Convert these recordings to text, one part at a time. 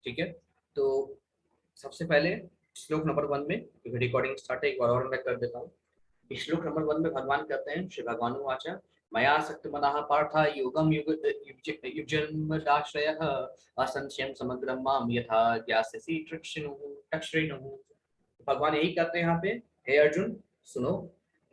ठीक है, तो सबसे पहले श्लोक नंबर 1 में रिकॉर्डिंग स्टार्ट है, एक बार और मैं कर देता हूँ। श्लोक नंबर 1 में भगवान कहते हैं, श्री भगवान वाचा मया सक्त मनः पार्थ योगम युजन्मदाश्रयः असंशयं समग्रं माम यथा ज्ञास्यसि तच्छृणु। भगवान यही कहते हैं यहाँ पे, हे अर्जुन सुनो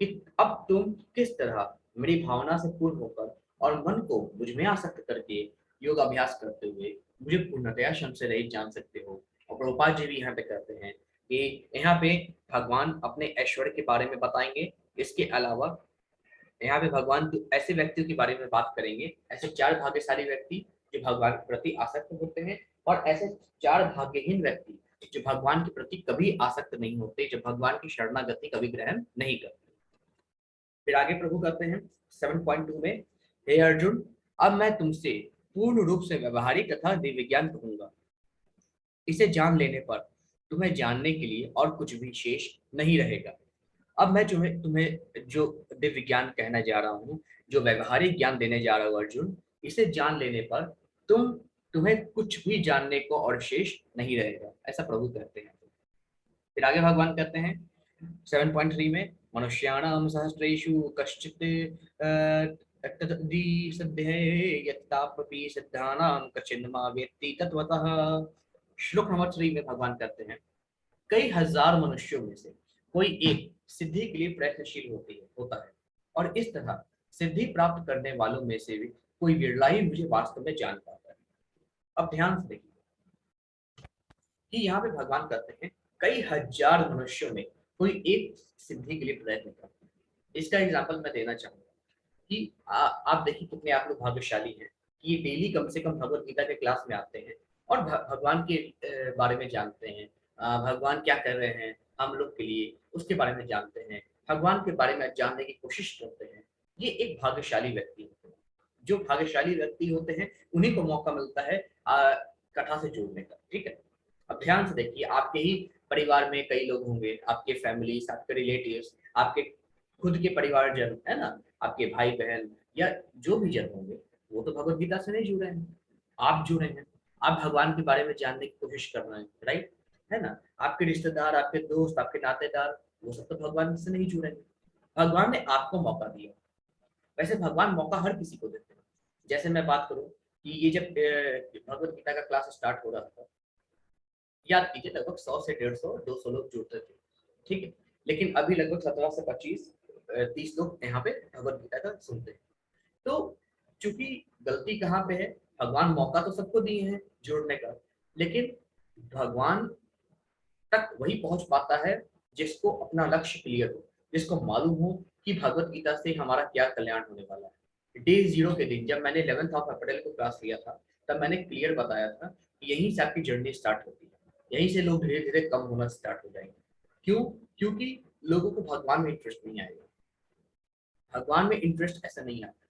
कि अब तुम किस तरह मेरी भावना से पूर्ण होकर और मन को मुझ में आसक्त करके योग अभ्यास करते हुए मुझे पूर्णतया श्रम से रहित जान सकते हो। और प्रभुपाद जी भी यहाँ पे कहते हैं कि यहाँ पे भगवान अपने ऐश्वर्य के बारे में बताएंगे। इसके अलावा यहाँ पे भगवान ऐसे व्यक्तियों के बारे में बात करेंगे, ऐसे 4 भाग्यशाली व्यक्ति जो भगवान के प्रति आसक्त होते हैं, और ऐसे 4 भाग्यहीन व्यक्ति जो भगवान के प्रति कभी आसक्त नहीं होते, जो भगवान की शरणागति कभी ग्रहण नहीं करते। फिर आगे प्रभु कहते हैं 7.2 में, हे अर्जुन अब मैं तुमसे पूर्ण रूप से व्यवहारिक तथा दिव्य ज्ञान कहूंगा। इसे जान लेने पर तुम्हें जानने के लिए और कुछ भी शेष नहीं रहेगा। अब मैं तुम्हें जो दिव्य ज्ञान कहना जा रहा हूँ, जो व्यवहारिक ज्ञान देने जा रहा हूँ अर्जुन, इसे जान लेने पर तुम्हें कुछ भी जानने को और शेष नहीं रहेगा, ऐसा प्रभु कहते हैं। फिर आगे भगवान कहते हैं 7.3 में, मनुष्याणाम सहस्रेषु कश्चित् तद्विद्धि सिद्धये यत्तापपि सिद्धानां कश्चिन् मा वेत्ति तत्त्वतः। श्लोक नंबर 3 में भगवान कहते हैं, कई हजार मनुष्यों में से कोई एक सिद्धि के लिए प्रयत्नशील होता है, और इस तरह सिद्धि प्राप्त करने वालों में से भी कोई विरला ही मुझे वास्तव में जान पाता है। अब ध्यान से देखिए कि यहाँ पे भगवान कहते हैं कई हजार मनुष्यों में कोई एक सिद्धि के लिए प्रयत्न करता है। इसका एग्जाम्पल मैं देना चाहूंगा कि आप देखिए कितने आप लोग भाग्यशाली हैं कि ये डेली कम से कम भगवत गीता के क्लास में आते हैं और भगवान के बारे में जानते हैं। भगवान क्या कर रहे हैं हम लोग के लिए उसके बारे में जानते हैं, भगवान के बारे में जानने की कोशिश करते हैं। ये एक भाग्यशाली व्यक्ति होते हैं। जो भाग्यशाली व्यक्ति होते हैं उन्हीं को मौका मिलता है कथा से जोड़ने का। ठीक है, अब ध्यान से देखिए, आपके ही परिवार में कई लोग होंगे, आपके फैमिली, आपके रिलेटिव्स, आपके खुद के परिवारजन है ना, आपके भाई बहन या जो भी जन होंगे, वो तो भगवत गीता से नहीं जुड़े हैं। आप जुड़े हैं, आप भगवान के बारे में जानने की कोशिश कर रहे हैं, राइट है ना। आपके रिश्तेदार, आपके दोस्त, आपके नातेदार, वो सब तो भगवान से नहीं जुड़े हैं। भगवान ने आपको मौका दिया। वैसे भगवान मौका हर किसी को देते हैं। जैसे मैं बात करूं कि ये जब भगवत गीता का क्लास स्टार्ट हो रहा था, याद कीजिए लगभग 100 से 150 200 लोग जुड़ते थे। ठीक है, लेकिन अभी लगभग 17 से 25 30 लोग यहाँ पे भगवत गीता का सुनते हैं। तो चूंकि गलती कहाँ पे है, भगवान मौका तो सबको दिए हैं जुड़ने का, लेकिन भगवान तक वही पहुंच पाता है जिसको अपना लक्ष्य क्लियर हो, जिसको मालूम हो कि भगवत गीता से हमारा क्या कल्याण होने वाला है। डे 0 के दिन जब मैंने 11th ऑफ अप्रैल को क्लास लिया था, तब मैंने क्लियर बताया था कि यहीं से आपकी जर्नी स्टार्ट होती है, यहीं से लोग धीरे धीरे कम होना स्टार्ट हो जाएंगे। क्यों? क्योंकि लोगों को भगवान में इंटरेस्ट नहीं आएगा। भगवान में इंटरेस्ट ऐसा नहीं आता।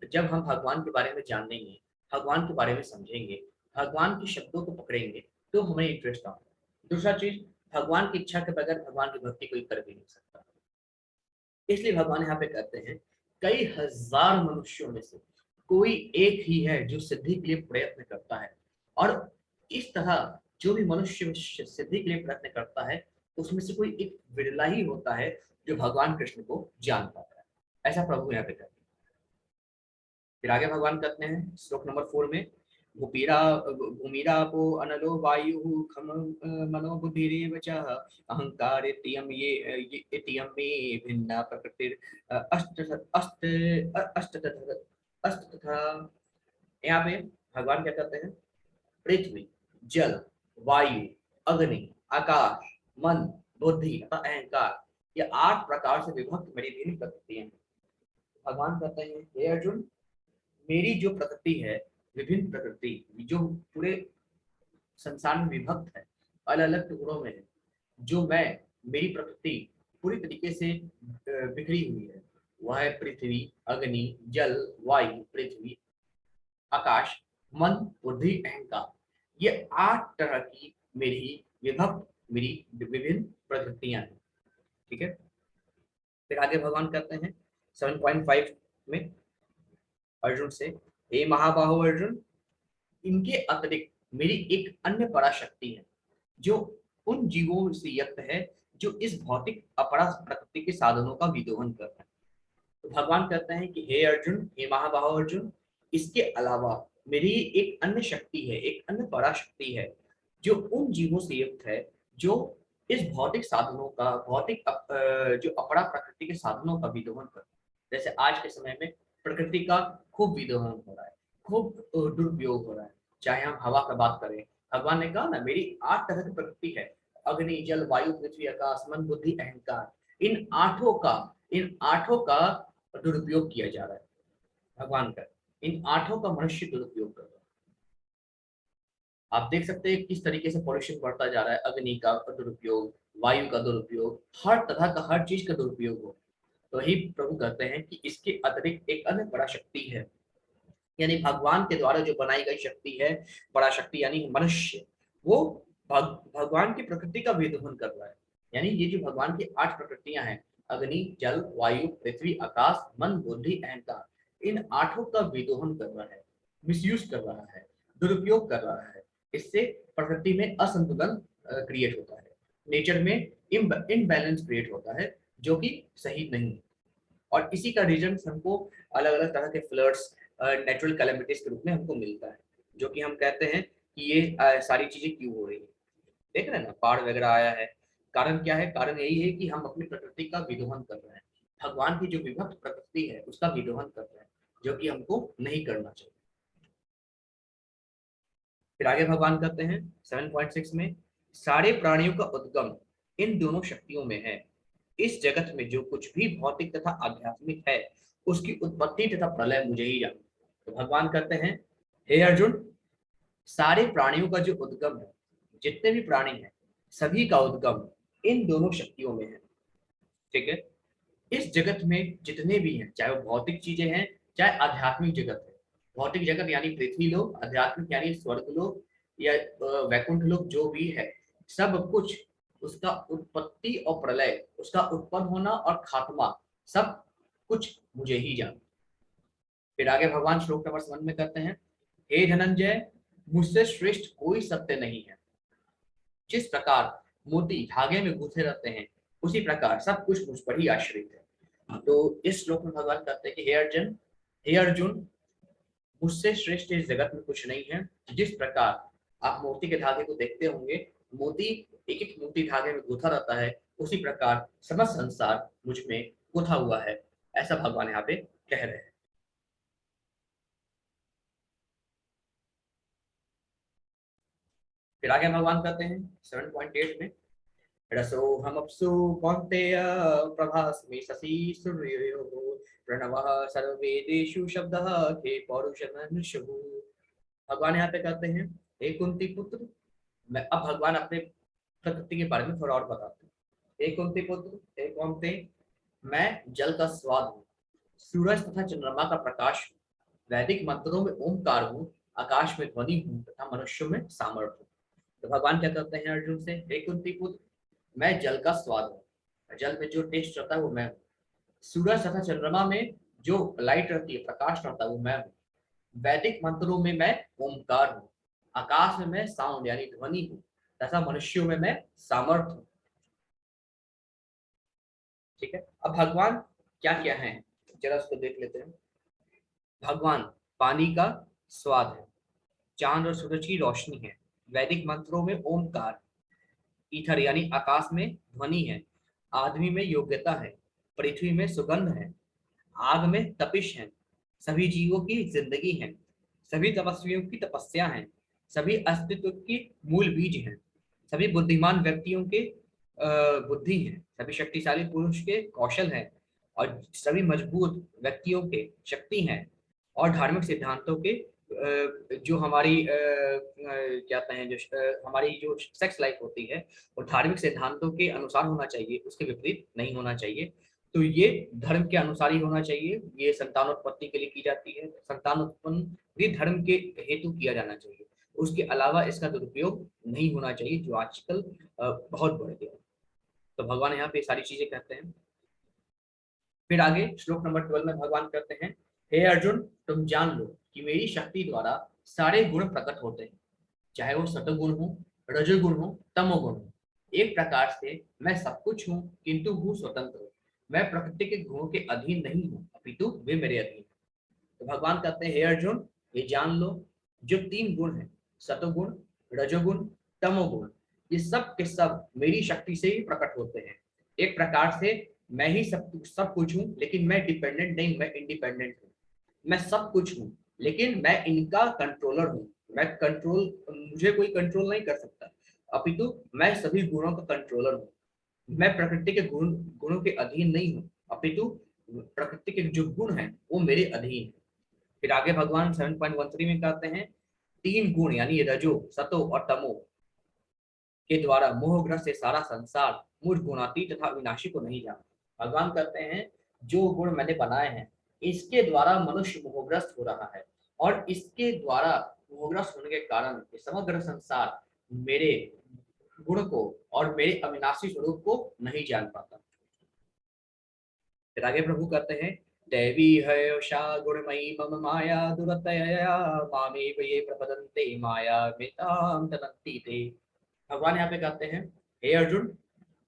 जब हम भगवान के बारे में जानेंगे, भगवान के बारे में समझेंगे, भगवान के शब्दों को पकड़ेंगे, तो हमें इंटरेस्ट आता है। दूसरा चीज, भगवान की इच्छा के बगैर भगवान की भक्ति कोई कर भी नहीं सकता। इसलिए भगवान यहाँ पे कहते हैं कई हजार मनुष्यों में से कोई एक ही है जो सिद्धि के लिए प्रयत्न करता है, और इस तरह जो भी मनुष्य सिद्धि के लिए प्रयत्न करता है उसमें से कोई एक विरला ही होता है जो भगवान कृष्ण को जान पाता है, ऐसा प्रभु यहाँ पे कहते हैं। फिर आगे भगवान कहते हैं श्लोक नंबर 4 में, भूपीरा भूमिरापो अनलो वायु खम मनो बुद्धिरेव च अहंकार इत्ययं इत्ययं मे भिन्ना प्रकृतिर अष्ट अष्ट अष्ट अष्ट तथा। यहाँ पे भगवान क्या कहते हैं, पृथ्वी, जल, वायु, अग्नि, आकाश, मन, बुद्धि तथा अहंकार, ये 8 प्रकार से विभक्त मेरी भिन्न प्रकृतियां हैं। भगवान कहते हैं हे अर्जुन, मेरी जो प्रकृति है, विभिन्न प्रकृति जो पूरे संसार में विभक्त है, अलग अलग टुकड़ों में है, जो मैं मेरी प्रकृति पूरी तरीके से बिखरी हुई है, वह है पृथ्वी, अग्नि, जल, वायु, पृथ्वी, आकाश, मन, बुद्धि, अहंकार। ये 8 तरह की मेरी विभक्त, मेरी विभिन्न प्रकृतियां हैं। ठीक है, फिर आगे भगवान कहते हैं 7.5 में अर्जुन से, हे महाबाहो अर्जुन, इनके अतिरिक्त मेरी एक अन्य पराशक्ति है जो उन जीवों से युक्त है जो इस भौतिक अपरा प्रकृति के साधनों का विदोहन कर रहे हैं। तो भगवान कहते हैं कि हे अर्जुन, हे महाबाहो अर्जुन, इसके अलावा मेरी एक अन्य शक्ति है, एक अन्य पराशक्ति है जो उन जीवों से युक्त है जो इस भौतिक साधनों का जो अपरा प्रकृति के साधनों का विदोहन कर। जैसे आज के समय में प्रकृति का खूब विदोहन हो रहा है, खूब दुरुपयोग हो रहा है। चाहे हम हवा का बात करें, भगवान ने कहा ना मेरी 8 तरह की प्रकृति है, अग्नि जल वायु पृथ्वी आकाश मन बुद्धि अहंकार। इन आठों का दुरुपयोग किया जा रहा है। भगवान का इन आठों का मनुष्य दुरुपयोग कर रहा है। आप देख सकते हैं किस तरीके से पॉल्यूशन बढ़ता जा रहा है। अग्नि का दुरुपयोग, वायु का दुरुपयोग, हर तरह का हर चीज का दुरुपयोग हो। तो ही प्रभु कहते हैं कि इसके अतिरिक्त एक अन्य बड़ा शक्ति है, यानी भगवान के द्वारा जो बनाई गई शक्ति है, बड़ा शक्ति यानी मनुष्य, वो भगवान की प्रकृति का विदोहन कर रहा है। यानी ये जो भगवान की 8 प्रकृतियां हैं, अग्नि जल वायु पृथ्वी आकाश मन बुद्धि अहंकार, इन आठों का विदोहन कर रहा है, मिसयूज कर रहा है, दुरुपयोग कर रहा है। इससे प्रकृति में असंतुलन क्रिएट होता है, नेचर में इनबैलेंस क्रिएट होता है, जो कि सही नहीं। और इसी का रीजन हमको अलग अलग तरह के फ्लड्स, नेचुरल कैलेमिटीज के रूप में हमको मिलता है, जो कि हम कहते हैं कि ये सारी चीजें क्यों हो रही है। देख रहे हैं ना, बाढ़ वगैरह आया है, कारण क्या है? कारण यही है कि हम अपनी प्रकृति का विदोहन कर रहे हैं, भगवान की जो विभक्त प्रकृति है उसका विदोहन कर रहे हैं, जो कि हमको नहीं करना चाहिए। फिर आगे भगवान कहते हैं 7.6 में, सारे प्राणियों का उद्गम इन दोनों शक्तियों में है। इस जगत में जो कुछ भी भौतिक तथा आध्यात्मिक है उसकी उत्पत्ति तथा प्रलय मुझे ही जानना। तो भगवान कहते हैं, हे अर्जुन, सारे प्राणियों का जो उद्गम है, जितने भी प्राणी हैं सभी का उद्गम इन दोनों शक्तियों में है। ठीक है, इस जगत में जितने भी हैं, चाहे वो भौतिक चीजें हैं चाहे आध्यात्मिक जगत है। भौतिक जगत यानी पृथ्वी लोक, आध्यात्मिक यानी स्वर्ग लोक या वैकुंठ लोक, जो भी है सब कुछ, उसका उत्पत्ति और प्रलय, उसका उत्पन्न होना और खात्मा, सब कुछ मुझे ही जान। फिर आगे भगवान श्लोक नंबर 7 में कहते हैं, हे धनंजय, मुझसे श्रेष्ठ कोई सत्य नहीं है। जिस प्रकार मोती धागे में गुंथे रहते हैं उसी प्रकार सब कुछ मुझ पर ही आश्रित है। तो इस श्लोक में भगवान कहते हैं कि हे अर्जुन, मुझसे श्रेष्ठ इस जगत में कुछ नहीं है। जिस प्रकार आप मोती के धागे को देखते होंगे, मोती एक एक मोती धागे में गुंथा रहता है, उसी प्रकार समस्त संसार मुझ में गुंथा हुआ है, ऐसा भगवान यहाँ पे कह रहे हैं। फिर आगे भगवान कहते हैं 7.8 में, रसोऽहमप्सु कौन्तेय प्रभास्मि शशि सूर्ययोः प्रणवः सर्ववेदेषु शब्दः खे पौरुषमनुष्युः। भगवान यहाँ पे कहते हैं, हे कुंती पुत्र, मैं अब भगवान अपने प्रकृति के बारे में थोड़ा और बताते हैं। हे कुंती पुत्र, हे कौन्ते, मैं जल का स्वाद हूँ, सूरज तथा चंद्रमा का प्रकाश हूँ, वैदिक मंत्रों में ओमकार हूँ, आकाश में ध्वनि हूँ तथा मनुष्यों में सामर्थ्य हूँ। तो भगवान क्या कहते हैं अर्जुन से, हे कुंती पुत्र, मैं जल का स्वाद हूँ, जल में जो टेस्ट रहता है वो मैं हूँ। सूरज तथा चंद्रमा में जो लाइट रहती है, प्रकाश रहता है, वो मैं हूँ। वैदिक मंत्रों में मैं ओमकार हूँ, आकाश में मैं साउंड यानी ध्वनि हूँ तथा मनुष्यों में मैं सामर्थ्य हूँ। ठीक है, अब भगवान क्या क्या है जरा उसको देख लेते हैं। भगवान पानी का स्वाद है, चांद और सूरज की रोशनी है, वैदिक मंत्रों में ओमकार, ईथर यानी आकाश में ध्वनि है, आदमी में योग्यता है, पृथ्वी में सुगंध है, आग में तपिश है, सभी जीवों की जिंदगी है, सभी तपस्वियों की तपस्या है, सभी अस्तित्व की मूल बीज है, सभी बुद्धिमान व्यक्तियों के बुद्धि है, सभी शक्तिशाली पुरुष के कौशल है, और सभी मजबूत व्यक्तियों के शक्ति हैं, और धार्मिक सिद्धांतों के जो हमारी क्या कहते हैं, हमारी जो सेक्स लाइफ होती है वो धार्मिक सिद्धांतों के अनुसार होना चाहिए, उसके विपरीत नहीं होना चाहिए। तो ये धर्म के अनुसार ही होना चाहिए। ये संतानोत्पत्ति के लिए की जाती है, संतान उत्पन्न भी धर्म के हेतु किया जाना चाहिए, उसके अलावा इसका दुरुपयोग नहीं होना चाहिए, जो आजकल बहुत बढ़ गया है। तो भगवान यहाँ पे सारी चीजें कहते हैं। फिर आगे श्लोक नंबर 12 में भगवान कहते हैं, हे अर्जुन, तुम जान लो कि मेरी शक्ति द्वारा सारे गुण प्रकट होते हैं। चाहे वो सतोगुण हो, रजोगुण हो, तमोगुण हो। एक प्रकार से मैं सब कुछ हूँ किंतु हूँ स्वतंत्र हूँ। मैं प्रकृति के गुणों के अधीन नहीं हूँ, अपितु वे मेरे अधीन हैं। तो भगवान कहते हैं, हे अर्जुन, ये जान लो, जो तीन गुण है, सतोगुण, रजोगुण, तमोगुण, ये सब के सब मेरी शक्ति से ही प्रकट होते हैं। एक प्रकार से मैं ही सब कुछ हूँ, लेकिन मैं डिपेंडेंट नहीं, मैं इंडिपेंडेंट हूँ। मैं सब कुछ हूँ, लेकिन मैं इनका कंट्रोलर हूँ। मैं कंट्रोल मुझे कोई कंट्रोल नहीं कर सकता, अपितु मैं सभी गुणों का कंट्रोलर हूँ। मैं प्रकृति के गुणों के अधीन नहीं हूँ, अपितु प्रकृति के जो गुण हैं वो मेरे अधीन है। फिर आगे भगवान 7.13 में कहते हैं, तीन गुण यानी रजो, सतो और तमो के द्वारा मोहग्रस्त से सारा संसार मुझ गुणातीत तथा विनाशी को नहीं जानता। भगवान कहते हैं, जो गुण मैंने बनाए हैं, इसके द्वारा मनुष्य मोहग्रस्त हो रहा है, और इसके द्वारा मोहग्रस्त होने के कारण ये समग्र संसार मेरे गुण को और मेरे अविनाशी स्वरूप को नहीं जान पाता। फिर आगे प्रभु कहते हैं, दैवी हयशा गुणमयी मम माया दुरतया मामेव ये प्रपदन्ते माया मिताम तनन्ति ते। भगवान यहाँ पे कहते हैं, हे अर्जुन,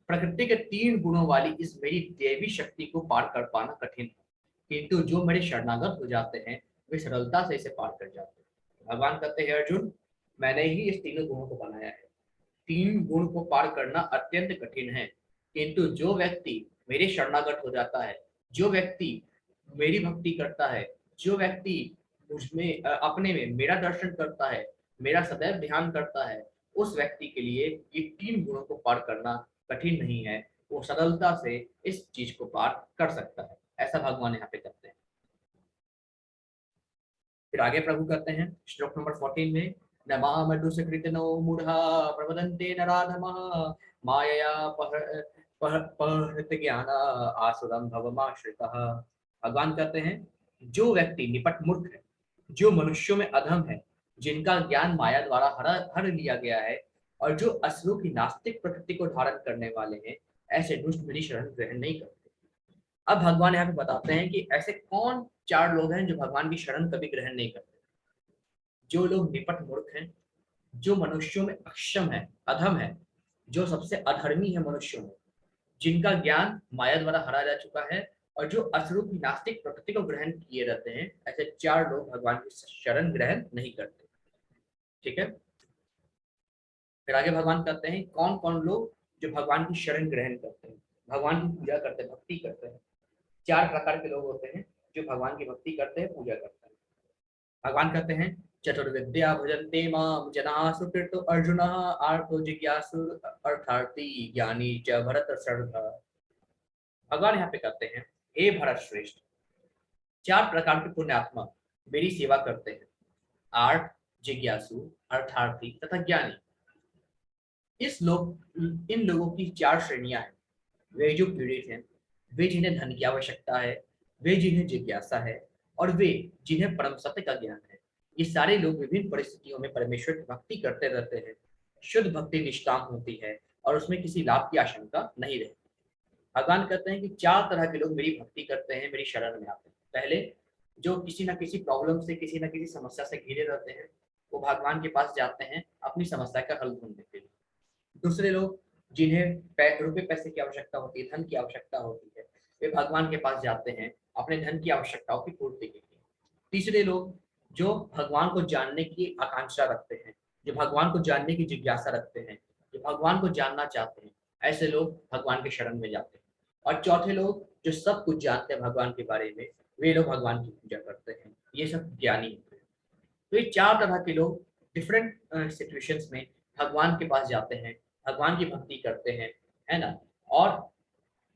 प्रकृति के तीन गुणों वाली इस मेरी देवी शक्ति को पार कर पाना कठिन है, किंतु जो मेरे शरणागत हो जाते हैं वे सरलता से इसे पार कर जाते हैं। भगवान कहते हैं, अर्जुन, मैंने ही इस तीनों गुणों को बनाया है। तीन गुण को पार करना अत्यंत कठिन है, किंतु जो व्यक्ति मेरे शरणागत हो जाता है, जो व्यक्ति मेरी भक्ति करता है, जो व्यक्ति मुझमें अपने में मेरा दर्शन करता है, मेरा सदैव ध्यान करता है, उस व्यक्ति के लिए ये तीन गुणों को पार करना कठिन नहीं है। वो सरलता से इस चीज को पार कर सकता है, ऐसा भगवान यहाँ पे कहते हैं। फिर आगे प्रभु कहते हैं श्लोक नंबर 14 में, न मामनुसकृतनो मूढ़ा प्रवदन्ते नराधमः मायया पहृत ज्ञान आसुरं भवमाश्रितः। भगवान कहते हैं, जो व्यक्ति निपट मूर्ख है, जो मनुष्यों में अधम है, जिनका ज्ञान माया द्वारा हर लिया गया है, और जो असुरों की नास्तिक प्रकृति को धारण करने वाले हैं, ऐसे दुष्ट मेरी शरण ग्रहण नहीं करते। अब भगवान यहाँ पे बताते हैं कि ऐसे कौन चार लोग हैं जो भगवान की शरण कभी ग्रहण नहीं करते। जो लोग निपट मूर्ख हैं, जो मनुष्यों में अक्षम है, अधम है, जो सबसे अधर्मी है मनुष्यों में, जिनका ज्ञान माया द्वारा हरा जा चुका है, और जो असुरों की नास्तिक प्रकृति को ग्रहण किए रहते हैं, ऐसे चार लोग भगवान की शरण ग्रहण नहीं करते। ठीक है। फिर आगे भगवान कहते हैं, कौन कौन लोग जो भगवान की शरण ग्रहण करते हैं, भगवान की पूजा करते हैं, भक्ति करते हैं। चार प्रकार के लोग होते हैं जो भगवान की भक्ति करते हैं, पूजा करते हैं। भगवान कहते हैं, चतुर्विद्या भजन्ते माम जनाः सुकृतो अर्जुनः आर्तो जिज्ञासु अर्थार्थी ज्ञानी च भरत शर्मा। भगवान यहाँ पे कहते हैं, हे भरत श्रेष्ठ, चार प्रकार के पुण्यात्मा मेरी सेवा करते हैं, आर्ट, जिज्ञासु, अर्थार्थी तथा ज्ञानी। इन लोगों की चार श्रेणियां हैं। वे जो पीड़ित हैं, वे जिन्हें धन की आवश्यकता है, वे जिन्हें जिज्ञासा है, और वे जिन्हें परम सत्य का ज्ञान है। ये सारे लोग विभिन्न परिस्थितियों में परमेश्वर की भक्ति करते रहते हैं। शुद्ध भक्ति निष्काम होती है और उसमें किसी लाभ की आशंका नहीं रहती। भगवान कहते हैं कि चार तरह के लोग मेरी भक्ति करते हैं, मेरी शरण में आते हैं। पहले, जो किसी न किसी प्रॉब्लम से, किसी न किसी समस्या से घिरे रहते हैं, वो भगवान के पास जाते हैं अपनी समस्या का हल ढूंढने के लिए। दूसरे लोग, जिन्हें रुपए पैसे की आवश्यकता होती है, धन की आवश्यकता होती है, वे भगवान के पास जाते हैं अपने धन की आवश्यकताओं की पूर्ति के लिए। तीसरे लोग, जो भगवान को जानने की आकांक्षा रखते हैं, जो भगवान को जानने की जिज्ञासा रखते हैं, जो भगवान को जानना चाहते हैं, ऐसे लोग भगवान के शरण में जाते हैं। और चौथे लोग, जो सब कुछ जानते हैं भगवान के बारे में, वे लोग भगवान की पूजा करते हैं। ये सब ज्ञानी होते हैं। तो ये चार तरह के लोग डिफरेंट सिचुएशंस में भगवान के पास जाते हैं, भगवान की भक्ति करते हैं, है ना। और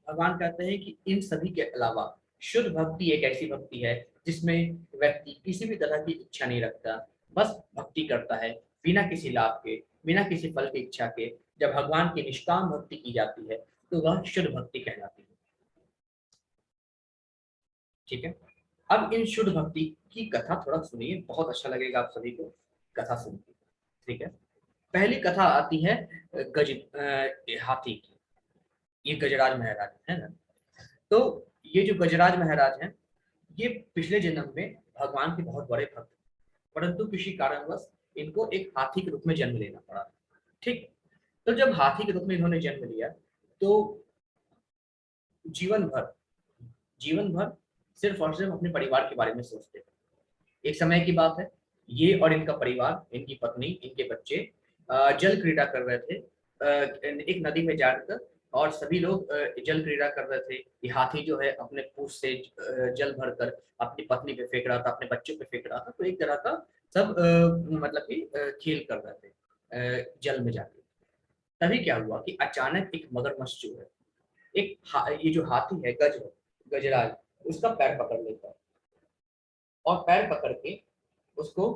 भगवान कहते हैं कि इन सभी के अलावा शुद्ध भक्ति एक ऐसी भक्ति है जिसमें व्यक्ति किसी भी तरह की इच्छा नहीं रखता, बस भक्ति करता है बिना किसी लाभ के, बिना किसी फल की इच्छा के। जब भगवान की निष्काम भक्ति की जाती है तो वह शुद्ध भक्ति कहलाती है। ठीक है। अब इन शुद्ध भक्ति की कथा थोड़ा सुनिए, बहुत अच्छा लगेगा आप सभी को कथा सुनकर। ठीक है। पहली कथा आती है हाथी की। ये गजराज महाराज है ना। तो ये जो गजराज महाराज हैं, ये पिछले जन्म में भगवान के बहुत बड़े भक्त, परंतु किसी कारणवश इनको एक हाथी के रूप में जन्म लेना पड़ा। ठीक, तो जब हाथी के रूप में इन्होंने जन्म लिया तो जीवन भर जीवन भर सिर्फ और सिर्फ अपने परिवार के बारे में सोचते थे। एक समय की बात है, ये और इनका परिवार, इनकी पत्नी, इनके बच्चे जल क्रीड़ा कर रहे थे एक नदी में जाकर, और सभी लोग जल क्रीड़ा कर रहे थे। ये हाथी जो है अपने पूंछ से जल भरकर अपनी पत्नी पे फेंक रहा था, अपने बच्चों पे फेंक रहा था। तो एक तरह का सब मतलब कि खेल कर रहे थे जल में जाके। तभी क्या हुआ कि अचानक एक मगरमच्छ जो है, ये जो हाथी है, गजराज, उसका पैर पकड़ लेता है और पैर पकड़ के उसको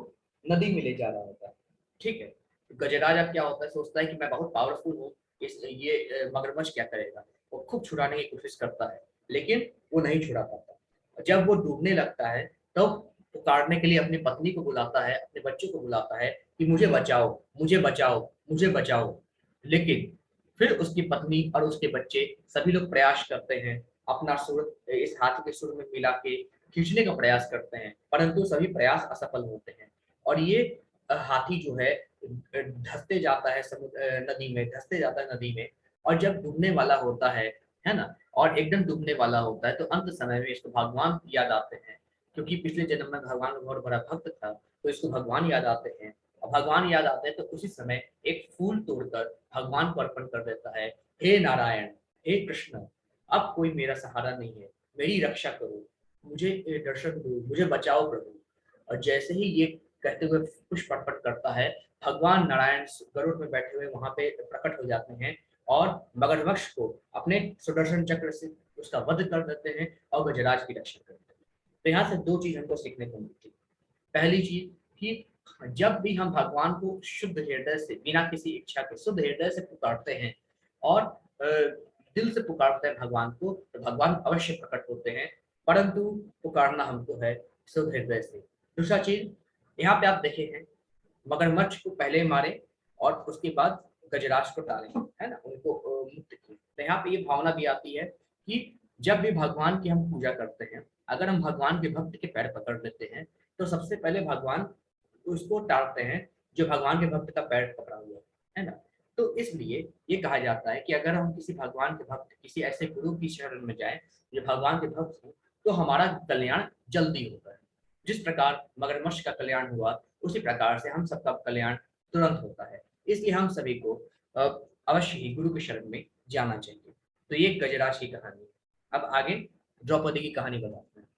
नदी में ले जा रहा होता है। ठीक है, तो गजराज अब क्या होता है, सोचता है कि मैं बहुत पावरफुल हूँ, इस ये मगरमच्छ क्या करेगा। वो खूब छुड़ाने की कोशिश करता है, लेकिन वो नहीं छुड़ा पाता। जब वो डूबने लगता है तब पुकारने के लिए अपनी पत्नी को बुलाता है, अपने बच्चों को बुलाता है कि मुझे बचाओ, मुझे बचाओ, मुझे बचाओ। लेकिन फिर उसकी पत्नी और उसके बच्चे सभी लोग प्रयास करते हैं, अपना सुर इस हाथी के सुर में मिला के खींचने का प्रयास करते हैं, परंतु सभी प्रयास असफल होते हैं। और ये हाथी जो है धंसते जाता है नदी में, धंसते जाता है नदी में। और जब डूबने वाला होता है ना, और एकदम डूबने वाला होता है, तो अंत समय में इसको भगवान याद आते हैं, क्योंकि पिछले जन्म में भगवान का बहुत बड़ा भक्त था, तो इसको भगवान याद आते हैं। और भगवान याद आते हैं तो उसी समय एक फूल तोड़कर भगवान को अर्पण कर देता है। हे नारायण, हे कृष्ण, अब कोई मेरा सहारा नहीं है, मेरी रक्षा करो, मुझे दर्शन दो, मुझे बचाओ प्रभु। और जैसे ही ये कहते हुए पुष्प अर्पण करता है, भगवान नारायण गरुड़ में बैठे हुए वहां पे प्रकट हो जाते हैं और मगरमच्छ को अपने सुदर्शन चक्र से उसका वध कर देते हैं और गजराज की रक्षा करते हैं। तो यहाँ से दो चीज हमको सीखने को मिलती है। पहली चीज कि जब भी हम भगवान को शुद्ध हृदय से, बिना किसी इच्छा के शुद्ध हृदय से पुकारते हैं और दिल से पुकारते हैं भगवान को, तो भगवान अवश्य प्रकट होते हैं। परंतु पुकारना हमको है शुद्ध हृदय से। दूसरा चीज, यहाँ पे आप देखे हैं, मगरमच्छ को पहले मारे और उसके बाद गजराज को टाले, है ना, उनको मुक्त किए। तो यहाँ पे ये भावना भी आती है कि जब भी भगवान की हम पूजा करते हैं, अगर हम भगवान के भक्त के पैर पकड़ लेते हैं, तो सबसे पहले भगवान उसको टालते हैं जो भगवान के भक्त का पैर पकड़ा हुआ है ना। तो इसलिए ये कहा जाता है कि अगर हम किसी भगवान के भक्त, किसी ऐसे गुरु की शरण में जाएं जो भगवान के भक्त हो, तो हमारा कल्याण जल्दी होता है। जिस प्रकार मगरमच्छ का कल्याण हुआ, उसी प्रकार से हम सबका कल्याण तुरंत होता है। इसलिए हम सभी को अवश्य ही गुरु की शरण में जाना चाहिए। तो ये गजराज की कहानी है। अब आगे द्रौपदी की कहानी बताते हैं।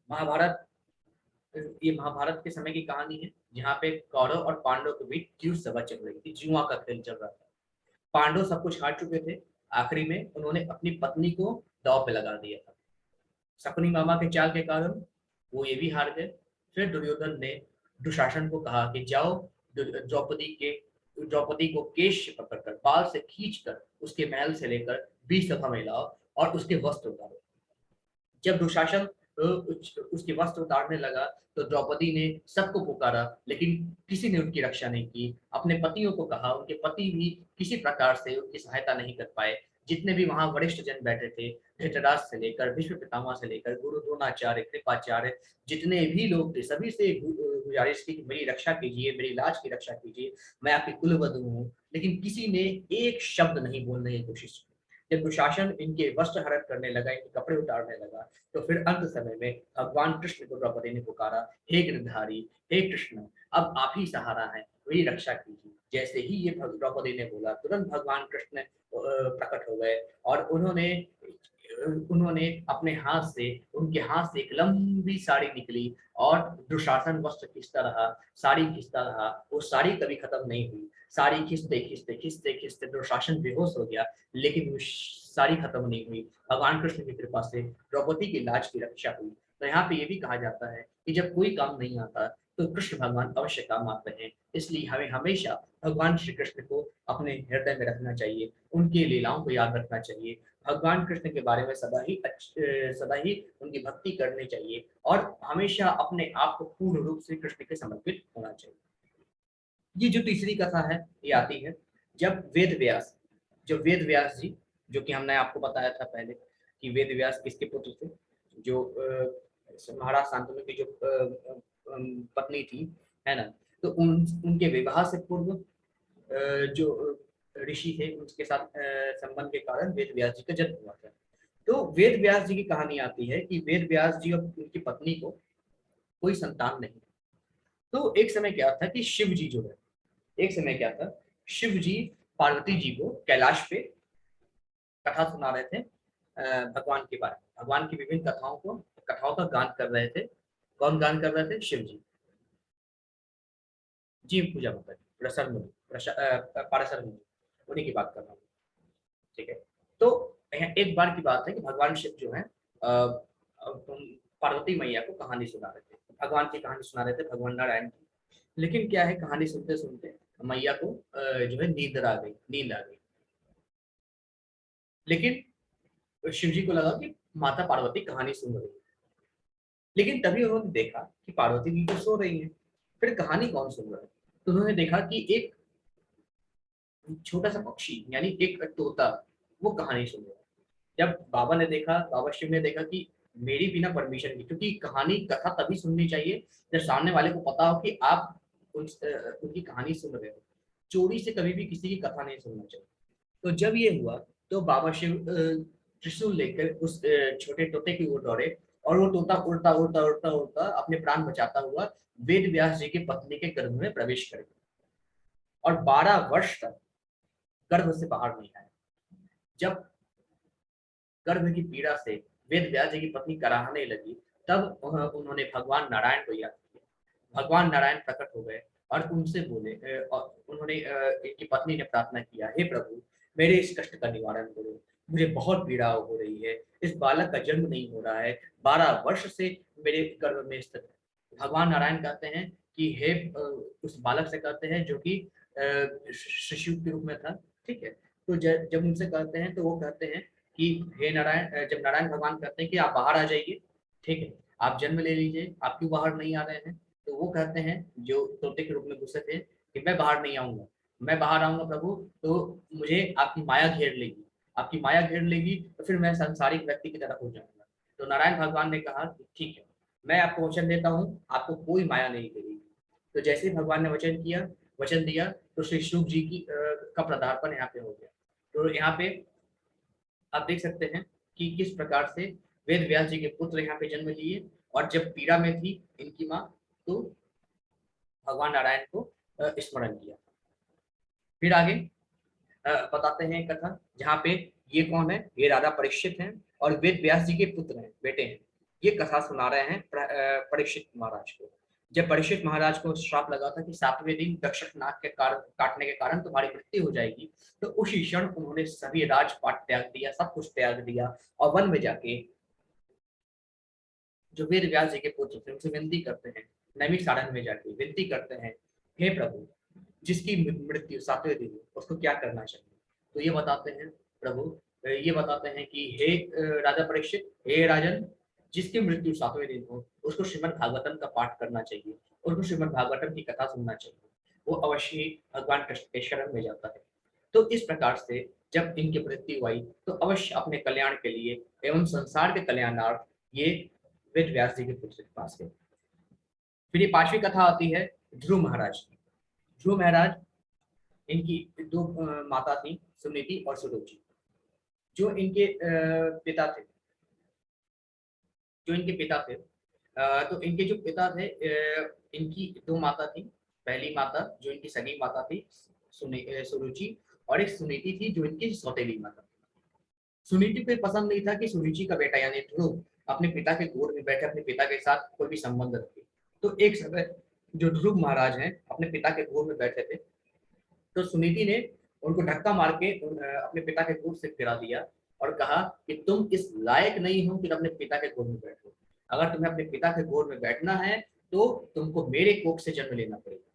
महाभारत, ये महाभारत के समय की कहानी है, जहाँ पे कौरव और पांडव के बीच जीव सभा चल रही थी, जुआ का खेल चल रहा था। पांडव सब कुछ हार चुके थे, आखिरी में उन्होंने अपनी पत्नी को दांव पे लगा दिया था। शकुनी मामा के चाल के कारण वो ये भी हार गए। फिर दुर्योधन ने दुशासन को कहा कि जाओ, द्रौपदी को केश से पकड़कर, बाल से खींचकर उसके महल से लेकर बीच सभा में लाओ और उसके वस्त्र उतारो। जब दुशासन उसके वस्त्र उतारने लगा, तो द्रौपदी ने सबको पुकारा, लेकिन किसी ने उनकी रक्षा नहीं की। अपने पतियों को कहा, उनके पति भी किसी प्रकार से उनकी सहायता नहीं कर पाए। जितने भी वहां वरिष्ठ जन बैठे थे, धृतराष्ट्र से लेकर भीष्म पितामह से लेकर गुरु द्रोणाचार्य, कृपाचार्य, जितने भी लोग थे, सभी से गुजारिश की कि मेरी रक्षा कीजिए, मेरी लाज की रक्षा कीजिए, मैं आपकी कुलवधू हूँ। लेकिन किसी ने एक शब्द नहीं बोलने की कोशिश की। जब दुशासन इनके वस्त्र हरण करने लगा, इनके कपड़े उतारने लगा, तो फिर अंत समय में भगवान कृष्ण को द्रौपदी ने पुकारा, हे गिरधारी, हे कृष्ण, अब आप ही सहारा है, मेरी रक्षा कीजिए। जैसे ही ये द्रौपदी ने बोला, तुरंत भगवान कृष्ण प्रकट हो गए और उन्होंने उन्होंने अपने हाथ से, उनके हाथ से एक लंबी साड़ी निकली और दुशासन वस्त्र खींचता रहा, साड़ी खींचता रहा, वो साड़ी कभी खत्म नहीं हुई। साड़ी खींचते खींचते खींचते खींचते दुशासन बेहोश हो गया, लेकिन वो साड़ी खत्म नहीं हुई। भगवान कृष्ण की कृपा से द्रौपदी की लाज की रक्षा हुई। तो यहाँ पे ये भी कहा जाता है कि जब कोई काम नहीं आता तो कृष्ण भगवान अवश्य काम आते हैं। इसलिए हमें हमेशा भगवान श्री कृष्ण को अपने हृदय में रखना चाहिए, उनकी लीलाओं को याद रखना चाहिए, भगवान कृष्ण के बारे में सदा ही उनकी भक्ति करनी चाहिए और हमेशा अपने आप को पूर्ण रूप से कृष्ण के समर्पित होना चाहिए। ये जो तीसरी कथा है, ये आती है जब वेद व्यास जी, जो कि हमने आपको बताया था पहले कि वेद व्यास किसके पुत्र थे, जो महाराज शांतनु की जो पत्नी थी, है ना, तो उनके विवाह से पूर्व जो ऋषि थे उनके साथ संबंध के कारण वेद व्यास जी का जन्म हुआ था। तो वेद व्यास जी की कहानी आती है कि वेद व्यास जी और उनकी पत्नी को कोई संतान नहीं। तो एक समय क्या था कि शिव जी जो है, एक समय क्या था, शिव जी पार्वती जी को कैलाश पे कथा सुना रहे थे भगवान के बारे में, भगवान की विभिन्न कथाओं का गान कर रहे थे। कौन गान कर रहे थे? शिव जी। जी पूजा माता जी, प्रसन्न मुनि, पाराशर मुनि, उन्हीं की बात कर रहा हूँ। ठीक है। तो एक बार की बात है कि भगवान शिव जो है पार्वती मैया को कहानी सुना रहे थे, भगवान की कहानी सुना रहे थे, भगवान नारायण की। लेकिन क्या है, कहानी सुनते सुनते मैया को जो है नींद आ गई। लेकिन शिव जी को लगा कि माता पार्वती कहानी सुन रही है। लेकिन तभी उन्होंने देखा कि पार्वती जी तो सो रही है, फिर कहानी कौन सुन रहा है? तो उन्होंने देखा कि एक छोटा सा पक्षी यानी एक तोता वो कहानी सुन रहा है। जब बाबा शिव ने देखा कि मेरी बिना परमिशन की, क्योंकि कथा तभी सुननी चाहिए जब सामने वाले को पता हो कि आप उनकी कहानी सुन रहे हो। चोरी से कभी भी किसी की कथा नहीं सुनना चाहिए। तो जब ये हुआ तो बाबा शिव त्रिशूल लेकर उस छोटे तोते की ओर दौड़े, और वो तोता उड़ता उड़ता उड़ता उड़ता अपने प्राण बचाता हुआ वेद व्यास जी की पत्नी के गर्भ में प्रवेश कर गया, और 12 वर्ष तक गर्भ से बाहर नहीं आया। जब गर्भ की पीड़ा से वेद व्यास जी की पत्नी कराहने लगी, तब उन्होंने भगवान नारायण को याद किया। भगवान नारायण प्रकट हो गए और उनसे बोले, और उन्होंने इनकी पत्नी ने प्रार्थना किया, हे प्रभु मेरे इस कष्ट का निवारण करो, मुझे बहुत पीड़ा हो रही है, इस बालक का जन्म नहीं हो रहा है, 12 वर्ष से मेरे गर्भ में स्थित है। भगवान नारायण कहते हैं कि हे उस बालक से कहते हैं जो कि शिशु के रूप में था। ठीक है। तो जब उनसे कहते हैं तो वो कहते हैं कि हे नारायण, जब नारायण भगवान कहते हैं कि आप बाहर आ जाइए, ठीक है, आप जन्म ले लीजिए, आप क्यों बाहर नहीं आ रहे हैं? तो वो कहते हैं, जो तोते के रूप में गुस्से थे, कि मैं बाहर नहीं आऊंगा, मैं बाहर आऊंगा प्रभु तो मुझे आपकी माया घेर लेगी, आपकी माया घेर लेगी तो फिर मैं सांसारिक व्यक्ति की तरह हो जाऊंगा। तो नारायण भगवान ने कहा कि ठीक है, मैं आपको वचन देता हूँ, आपको कोई माया नहीं करेगी। तो जैसे ही भगवान ने वचन दिया तो श्री शुभ जी की का पदार्पण यहाँ पे हो गया। तो यहाँ पे आप देख सकते हैं कि किस प्रकार से वेद व्यास जी के पुत्र यहाँ पे जन्म लिए, और जब पीड़ा में थी इनकी माँ, तो भगवान नारायण को स्मरण किया। फिर आगे बताते हैं कथा, जहाँ पे ये कौन है, ये राजा परीक्षित हैं और वेद व्यास जी के पुत्र हैं, बेटे हैं। ये कथा सुना रहे हैं परीक्षित महाराज को। जब परीक्षित महाराज को श्राप लगा था कि 7वें दिन दक्षक नाग के काटने के कारण तुम्हारी मृत्यु हो जाएगी, तो उसी क्षण उन्होंने सभी राजपाट त्याग दिया, सब कुछ त्याग दिया, और वन में जाके जो वेद व्यास जी के पुत्र थे उनसे विनती करते हैं, नैमिष साधन में जाके विनती करते हैं, हे प्रभु जिसकी मृत्यु 7वें दिन है, उसको क्या करना चाहिए? तो ये बताते हैं प्रभु, ये बताते हैं कि हे राजा परीक्षित, हे राजन, जिसकी मृत्यु 7वें दिन हो उसको श्रीमद् भागवतम का पाठ करना चाहिए, उसको श्रीमद् भागवतम की कथा सुनना चाहिए, वो अवश्य ही भगवान कृष्ण के शरण में जाता है। तो इस प्रकार से जब इनकी मृत्यु आई तो अवश्य अपने कल्याण के लिए एवं संसार के कल्याणार्थ ये वेद व्यास जी के पुत्र के पास गए। फिर ये 5वीं कथा आती है ध्रुव महाराज की। ध्रुव महाराज, इनकी दो माता थी, सुनीति और सुरुचि। जो इनके पिता थे जो इनके पिता थे तो इनके जो पिता थे, इनकी दो माता थी। पहली माता जो इनकी सगी माता थी सुरुचि, और एक सुनीति थी जो इनकी सौतेली माता थी। सुनीति को पसंद नहीं था कि सुरुचि का बेटा यानी ध्रुव अपने पिता के गोद में बैठे अपने पिता के साथ कोई भी संबंध रखे। तो एक समय जो ध्रुव महाराज हैं अपने पिता के गोद में बैठे थे, तो सुनीति ने उनको धक्का मार के अपने पिता के गोद से गिरा दिया और कहा कि तुम इस लायक नहीं हो कि अपने पिता के गोद में बैठो। अगर तुम्हें अपने पिता के गोद में बैठना है तो तुमको मेरे कोख से जन्म लेना पड़ेगा।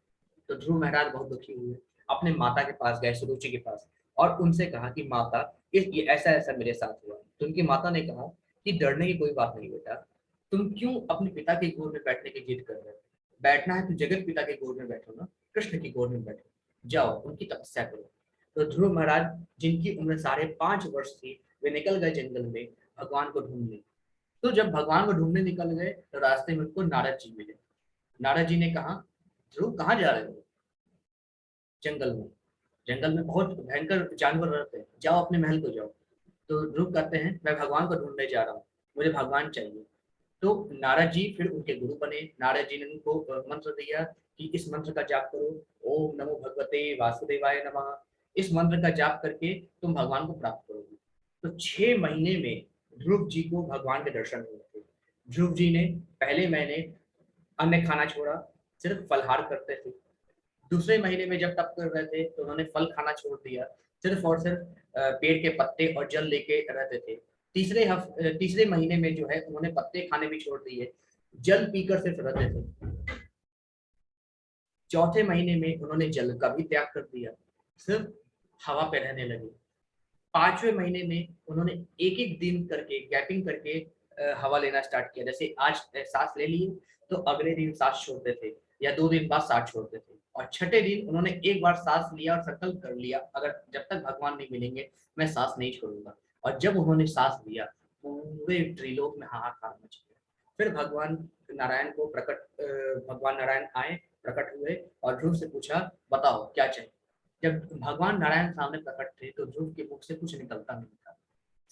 तो ध्रुव महाराज बहुत दुखी हुए, अपने माता के पास गए, सुरुचि के पास, और उनसे कहा कि माता ये ऐसा ऐसा मेरे साथ हुआ। तो उनकी माता ने कहा कि डरने की कोई बात नहीं बेटा, तुम क्यों अपने पिता के गोद में बैठने की जिद कर रहे हो? बैठना है तो जगत पिता के गोद में बैठो ना, कृष्ण की गोद में बैठो, जाओ उनकी तपस्या करो। तो ध्रुव महाराज जिनकी उम्र 5.5 वर्ष थी, वे निकल गए जंगल में भगवान को ढूंढने। तो जब भगवान को ढूंढने निकल गए तो रास्ते में उनको नारद जी मिले। नारद जी ने कहा ध्रुव कहाँ जा रहे हो? जंगल में। जंगल में बहुत भयंकर जानवर रहते हैं, जाओ अपने महल को जाओ। तो ध्रुव कहते हैं मैं भगवान को ढूंढने जा रहा हूँ, मुझे भगवान चाहिए। तो नारद जी फिर उनके गुरु बने। नारद जी ने उनको मंत्र दिया कि इस मंत्र का जाप करो, ओम नमो भगवते वासुदेवाय नमः। इस मंत्र का जाप करके तुम भगवान को प्राप्त करोगे। तो 6 महीने में ध्रुव जी को भगवान के दर्शन हुए थे। ध्रुव जी ने पहले महीने अन्न खाना छोड़ा, सिर्फ फलहार करते थे। दूसरे महीने में जब तप कर रहे थे तो उन्होंने फल खाना छोड़ दिया, सिर्फ और सिर्फ पेड़ के पत्ते और जल लेके रहते थे। तीसरे महीने में जो है उन्होंने पत्ते खाने भी छोड़ दिए, जल पीकर सिर्फ रहते थे। चौथे महीने में उन्होंने जल का भी त्याग कर दिया, सिर्फ हवा पे रहने लगे। 5वें महीने में उन्होंने एक एक दिन करके गैपिंग करके हवा लेना स्टार्ट किया। जैसे आज सांस ले लिए तो अगले दिन सांस छोड़ते थे, या 2 दिन बाद सांस छोड़ते थे। और छठे दिन उन्होंने एक बार सांस लिया और संकल्प कर लिया, अगर जब तक भगवान नहीं मिलेंगे मैं सांस नहीं छोड़ूंगा। और जब उन्होंने सांस लिया पूरे त्रिलोक में हाहाकार मच गया। फिर भगवान नारायण आए, प्रकट हुए और ध्रुव से पूछा बताओ क्या चाहिए। जब भगवान नारायण सामने प्रकट थे तो ध्रुव के मुख से कुछ निकलता नहीं था,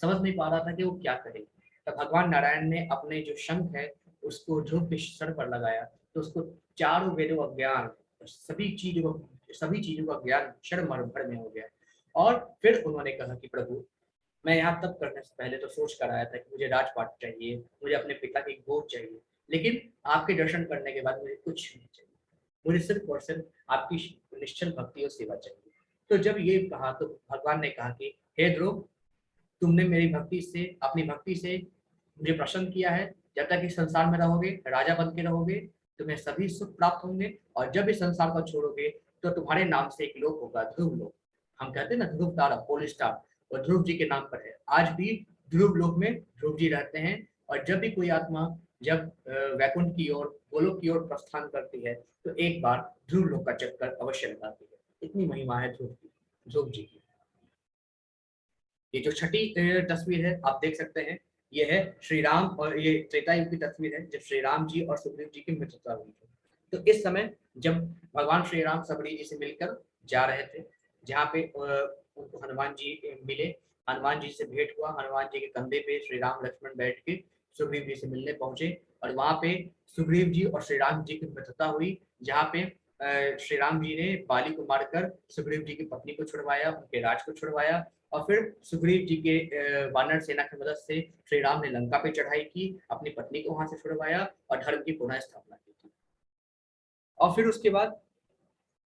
समझ नहीं पा रहा था कि वो क्या करे। तो भगवान नारायण ने अपने जो शंख है उसको ध्रुव के सर पर लगाया, तो उसको चारों वेदों का ज्ञान, सभी चीजों का ज्ञान क्षण भर में हो गया। और फिर उन्होंने कहा कि प्रभु, मैं यहाँ तक करने से पहले तो सोच कर आया था कि मुझे राजपाट चाहिए, मुझे अपने पिता की गोद चाहिए, लेकिन आपके दर्शन करने के बाद मुझे कुछ नहीं चाहिए, मुझे सिर्फ और सिर्फ आपकी निश्चल भक्ति और सेवा चाहिए। तो जब ये कहा तो भगवान ने कहा कि हे ध्रुव, तुमने मेरी भक्ति से, अपनी भक्ति से मुझे प्रसन्न किया है। जब तक इस संसार में रहोगे, राजा बन के रहोगे, तुम्हें सभी सुख प्राप्त होंगे। और जब इस संसार को छोड़ोगे तो तुम्हारे नाम से एक लोक होगा, ध्रुव लोक। हम कहते हैं ना ध्रुव तारा, पोल स्टार, और ध्रुव जी के नाम पर है। आज भी ध्रुव लोक में ध्रुव जी रहते हैं। और जब भी कोई आत्मा जब वैकुंठ की ओर, गोलोक की ओर प्रस्थान करती है तो एक बार ध्रुव लोक का चक्कर अवश्य लगाती है। इतनी महिमा है ध्रुव की, ध्रुव जी की। ये जो छठी तस्वीर है आप देख सकते हैं, ये है श्री राम, और ये त्रेता युग की तस्वीर है जब श्री राम जी और सुग्रीव जी की मित्रता हुई थी। तो इस समय जब भगवान श्री राम सबरी जी से मिलकर जा रहे थे, जहाँ पे उनको हनुमान जी मिले, हनुमान जी से भेंट हुआ, हनुमान जी के कंधे पे श्री राम लक्ष्मण बैठ के सुग्रीव जी से मिलने पहुंचे। और वहां पे सुग्रीव जी और श्री राम जी की मित्रता हुई, जहाँ पे श्री राम जी ने बाली को मारकर सुग्रीव जी की पत्नी को छुड़वाया, उनके राज को छुड़वाया। और फिर सुग्रीव जी के वानर सेना की मदद से श्री राम ने लंका पे चढ़ाई की, अपनी पत्नी को वहां से छुड़वाया और धर्म की पुनः स्थापना की थी। और फिर उसके बाद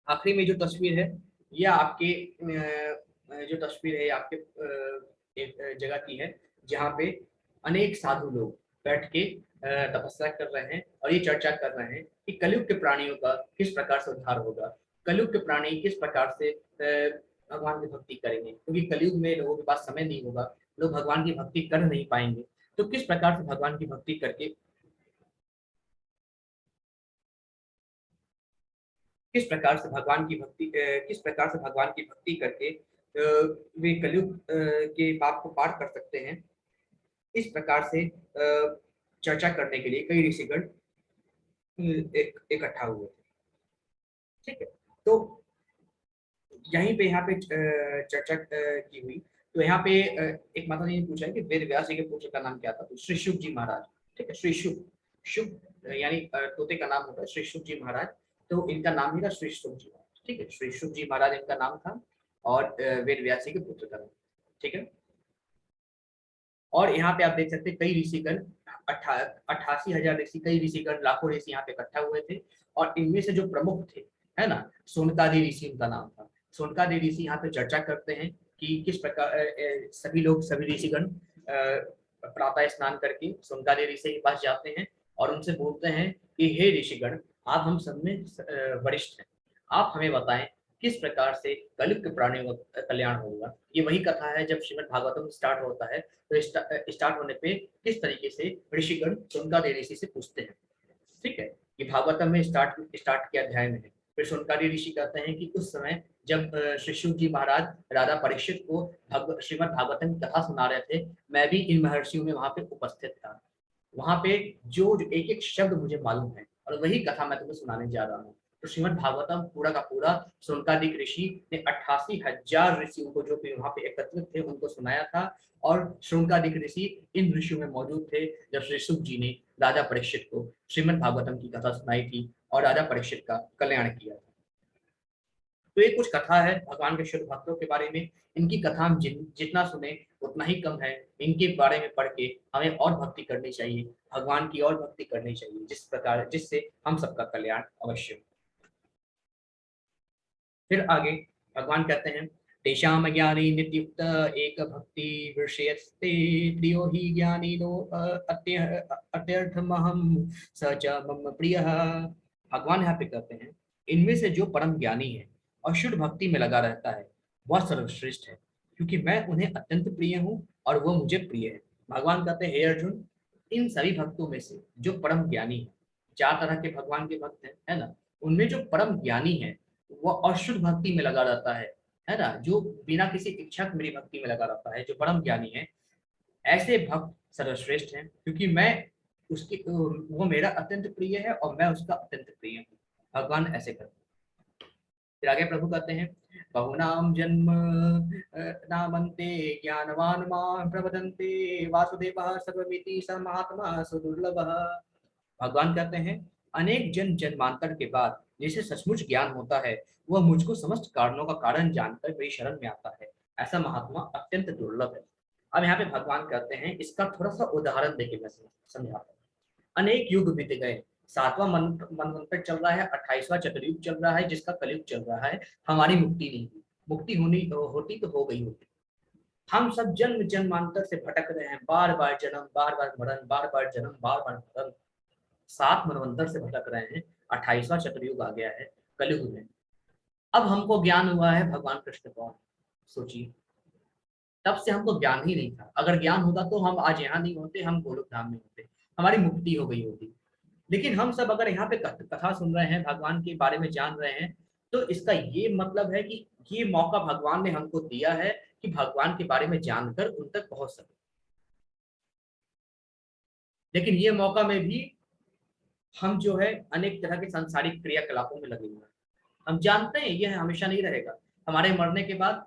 आखिरी में जो तस्वीर है, यह आपके जो तस्वीर है आपके एक जगह की है, जहाँ पे अनेक साधु लोग बैठ के तपस्या कर रहे हैं और ये चर्चा कर रहे हैं कि कलयुग के प्राणियों का किस प्रकार से उद्धार होगा, कलयुग के प्राणी किस प्रकार से भगवान की भक्ति करेंगे, क्योंकि कलयुग में लोगों के पास समय नहीं होगा, लोग भगवान की भक्ति कर नहीं पाएंगे। तो किस प्रकार से भगवान की भक्ति करके, किस प्रकार से भगवान की भक्ति करके वे कलयुग के पाप को पार कर सकते हैं, इस प्रकार से चर्चा करने के लिए कई ऋषिगण इकट्ठा हुए थे। ठीक है। तो यहीं पे यहाँ पे चर्चा की हुई। तो यहाँ पे एक माता जी ने पूछा है कि वेद व्यास जी के पुत्र का नाम क्या था, तो श्री शुक जी महाराज। ठीक है, श्री शुक, शुक यानी तोते का नाम होता है श्री शुक जी महाराज। तो इनका नाम ही था श्री शुक जी महाराज। ठीक है, श्री शुक जी महाराज इनका नाम था, और वेद व्यास जी के पुत्र का नाम। ठीक है। और यहाँ पे आप देख सकते हैं कई ऋषिगण, 88,000 ऋषि, कई ऋषिगण, लाखों ऋषि यहाँ पे इकट्ठा हुए थे। और इनमें से जो प्रमुख थे, है ना, सोनकादि ऋषि उनका नाम था। सोनकादि ऋषि यहाँ पे चर्चा करते हैं कि किस प्रकार सभी लोग, सभी ऋषिगण प्रातः स्नान करके सोनकादि ऋषि के पास जाते हैं और उनसे बोलते हैं कि हे ऋषिगण, आप हम सब में वरिष्ठ हैं, आप हमें बताएं किस प्रकार से कलयुग के प्राणियों का कल्याण होगा। ये वही कथा है जब श्रीमद् भागवतम स्टार्ट होता है, तो स्टार्ट होने पे किस तरीके से ऋषिगण सोनकादि ऋषि से पूछते हैं। ठीक है, ये भागवतम में स्टार्ट के अध्याय में है। फिर सोनकादि ऋषि कहते हैं कि उस समय जब श्री शुक जी महाराज राधा परीक्षित को श्रीमद् भागवतम की कथा सुना रहे थे, मैं भी इन महर्षियों में वहां पे उपस्थित था। वहां पे जो एक एक शब्द मुझे मालूम है और वही कथा मैं तुम्हें सुनाने जा रहा हूँ। तो श्रीमद् भागवतम पूरा का पूरा शौनकादिक ऋषि ने 88,000 ऋषियों को जो भी वहां पे एकत्रित थे उनको सुनाया था। और शौनकादिक ऋषि इन ऋषियों में मौजूद थे जब श्री शुक जी ने राजा परीक्षित को श्रीमद् भागवतम की कथा सुनाई थी और राजा परीक्षित का कल्याण किया था। तो ये कुछ कथा है भगवान के शुद्ध भक्तों के बारे में। इनकी कथा हम जितना सुने उतना ही कम है। इनके बारे में पढ़ के हमें और भक्ति करनी चाहिए, भगवान की और भक्ति करनी चाहिए, जिससे हम सबका कल्याण अवश्य हो। फिर आगे भगवान कहते हैं तेषाम ज्ञानी नित्युक्त एक भक्ति विषयस्ते प्रियो ही ज्ञानी नो अत्यर्थमहम स च मम प्रियः। भगवान यहाँ पे कहते हैं इनमें से जो परम ज्ञानी है और शुद्ध भक्ति में लगा रहता है वह सर्वश्रेष्ठ है, क्योंकि मैं उन्हें अत्यंत प्रिय हूँ और वह मुझे प्रिय है। भगवान कहते हैं हे अर्जुन, इन सभी भक्तों में से जो परम ज्ञानी है, 4 तरह के भगवान के भक्त हैं, है ना, उनमें जो परम ज्ञानी है वह अशुद्ध भक्ति में लगा रहता है ना, जो बिना किसी इच्छा के मेरी भक्ति में लगा रहता है, जो परम ज्ञानी है, ऐसे भक्त सर्वश्रेष्ठ हैं, क्योंकि मैं उसकी वो मेरा अत्यंत प्रिय है और मैं उसका अत्यंत प्रिय हूँ। भगवान ऐसे करते हैं। फिर आगे प्रभु कहते हैं बहुनाम जन्म नामन्ते ज्ञानवान मां प्रवदन्ते वासुदेवः सर्वमिति स महात्मा सुदुर्लभः। भगवान कहते हैं अनेक जन्मांतर के बाद जिसे सचमुच ज्ञान होता है वह मुझको समस्त कारणों का कारण जानकर मेरी शरण में आता है, ऐसा महात्मा अत्यंत दुर्लभ है। अब यहाँ पे भगवान कहते हैं इसका थोड़ा सा उदाहरण देके मैं समझाता हूँ। अनेक युग बीत गए, 7वां मनवंतर चल रहा है, 28वां चतुर्युग चल रहा है, जिसका कलयुग चल रहा है। हमारी मुक्ति नहीं हुई, मुक्ति होनी होती तो हो गई होती। हम सब जन्म जन्मांतर से भटक रहे हैं, बार बार जन्म, बार बार मरण, बार बार जन्म, बार बार मरण, 7 मनवंतर से भटक रहे हैं। 28वां चतुर्युग आ गया है कलयुग में। अब हमको ज्ञान हुआ है भगवान कृष्ण कौन, सोचिए। तब से हमको ज्ञान ही नहीं था। अगर ज्ञान होता तो हम आज यहाँ नहीं होते, हम गोलोक धाम में होते, हमारी मुक्ति हो गई होती। लेकिन हम सब अगर यहाँ पे कथा सुन रहे हैं, भगवान के बारे में जान रहे हैं, तो इसका ये मतलब है कि ये मौका भगवान ने हमको दिया है कि भगवान के बारे में जानकर उन तक पहुंच सके। लेकिन ये मौका में भी हम जो है अनेक तरह के सांसारिक क्रियाकलापों में लगे हुए हैं। हम जानते हैं यह हमेशा नहीं रहेगा। हमारे मरने के बाद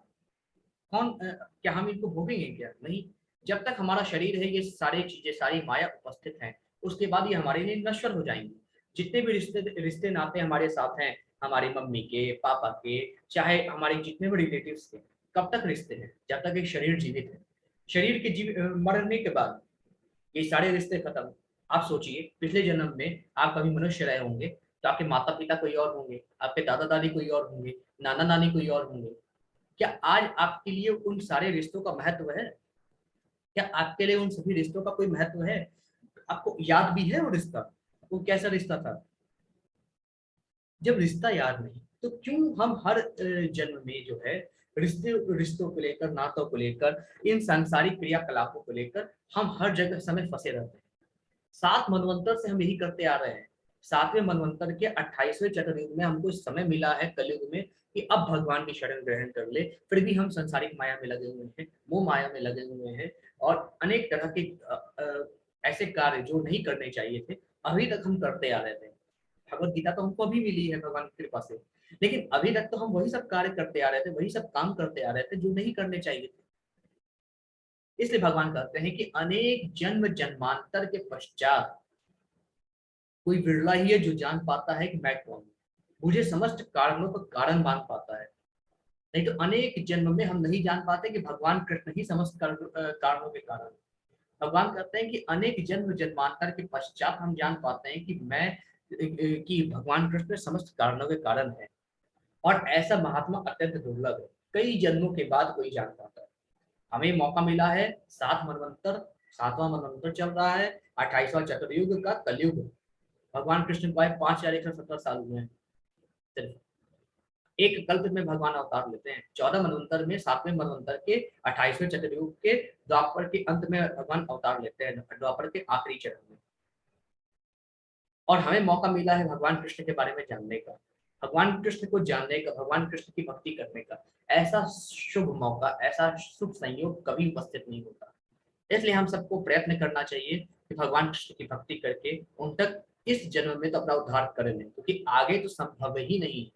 क्या हम इनको भोगेंगे? क्या नहीं। जब तक हमारा शरीर है, ये सारी चीजें, सारी माया उपस्थित है, उसके बाद ये हमारे लिए नश्वर हो जाएंगे। जितने भी रिश्ते रिश्ते नाते हमारे साथ हैं, हमारी मम्मी के, पापा के, चाहे हमारे जितने भी रिलेटिव्स के, कब तक रिश्ते हैं? जब तक एक शरीर जीवित है। शरीर के मरने के बाद ये सारे रिश्ते खत्म। आप सोचिए पिछले जन्म में आप कभी मनुष्य रहे होंगे तो आपके माता पिता कोई और होंगे, आपके दादा दादी कोई और होंगे, नाना नानी कोई और होंगे। क्या आज आपके लिए उन सारे रिश्तों का महत्व है? क्या आपके लिए उन सभी रिश्तों का कोई महत्व है? आपको याद भी है वो रिश्ता? वो कैसा रिश्ता था? जब रिश्ता याद नहीं तो क्यों हम हर जन्म में जो है रिश्तों को लेकर, नातों को लेकर, इन सांसारिक क्रियाकलापों को लेकर हम हर जगह समय फंसे रहते हैं। 7 मनवंतर से हम यही करते आ रहे हैं। 7वें मनवंतर के 28वें चतुर्युग में हमको समय मिला है कलयुग में कि अब भगवान की शरण ग्रहण कर ले। फिर भी हम संसारिक माया में लगे हुए हैं, मोह माया में लगे हुए हैं और अनेक तरह के ऐसे कार्य जो नहीं करने चाहिए थे अभी तक हम करते आ रहे थे। भगवत गीता तो हमको अभी मिली है भगवान की कृपा से, लेकिन अभी तक तो हम वही सब कार्य करते आ रहे थे, वही सब काम करते आ रहे थे जो नहीं करने चाहिए थे। इसलिए भगवान कहते हैं कि अनेक जन्म जन्मांतर के पश्चात कोई बिरला ही है जो जान पाता है कि मैं कौन हूँ, मुझे समस्त कारणों का कारण मान पाता है। नहीं तो अनेक जन्म में हम नहीं जान पाते कि भगवान कृष्ण ही समस्त कारणों के कारण। भगवान कहते हैं कि अनेक जन्म जन्मांतर के पश्चात हम जान पाते हैं कि मैं कि भगवान कृष्ण समस्त कारणों के कारण है। और ऐसा महात्मा अत्यंत दुर्लभ है, कई जन्मों के बाद कोई जान पाता है। हमें मौका मिला है, 7 मनवंतर, 7वां मनवंतर चल रहा है, 28वां चतुर्युग का कलयुग। भगवान कृष्ण को आए 5117 साल हुए हैं। सिर्फ एक कल्प में भगवान अवतार लेते हैं। 14 मनवंतर में, 7वें मनवंतर के 28वें चतुर्युग के द्वापर के अंत में भगवान अवतार लेते हैं, द्वापर के आखिरी चरण में। और हमें मौका मिला है भगवान कृष्ण के बारे में जानने का, भगवान कृष्ण को जानने का, भगवान कृष्ण की भक्ति करने का। ऐसा शुभ मौका, ऐसा शुभ संयोग कभी उपस्थित नहीं होता। इसलिए हम सबको प्रयत्न करना चाहिए कि भगवान कृष्ण की भक्ति करके उन तक इस जन्म में तो अपना उद्धार कर लें, क्योंकि आगे तो संभव ही नहीं है।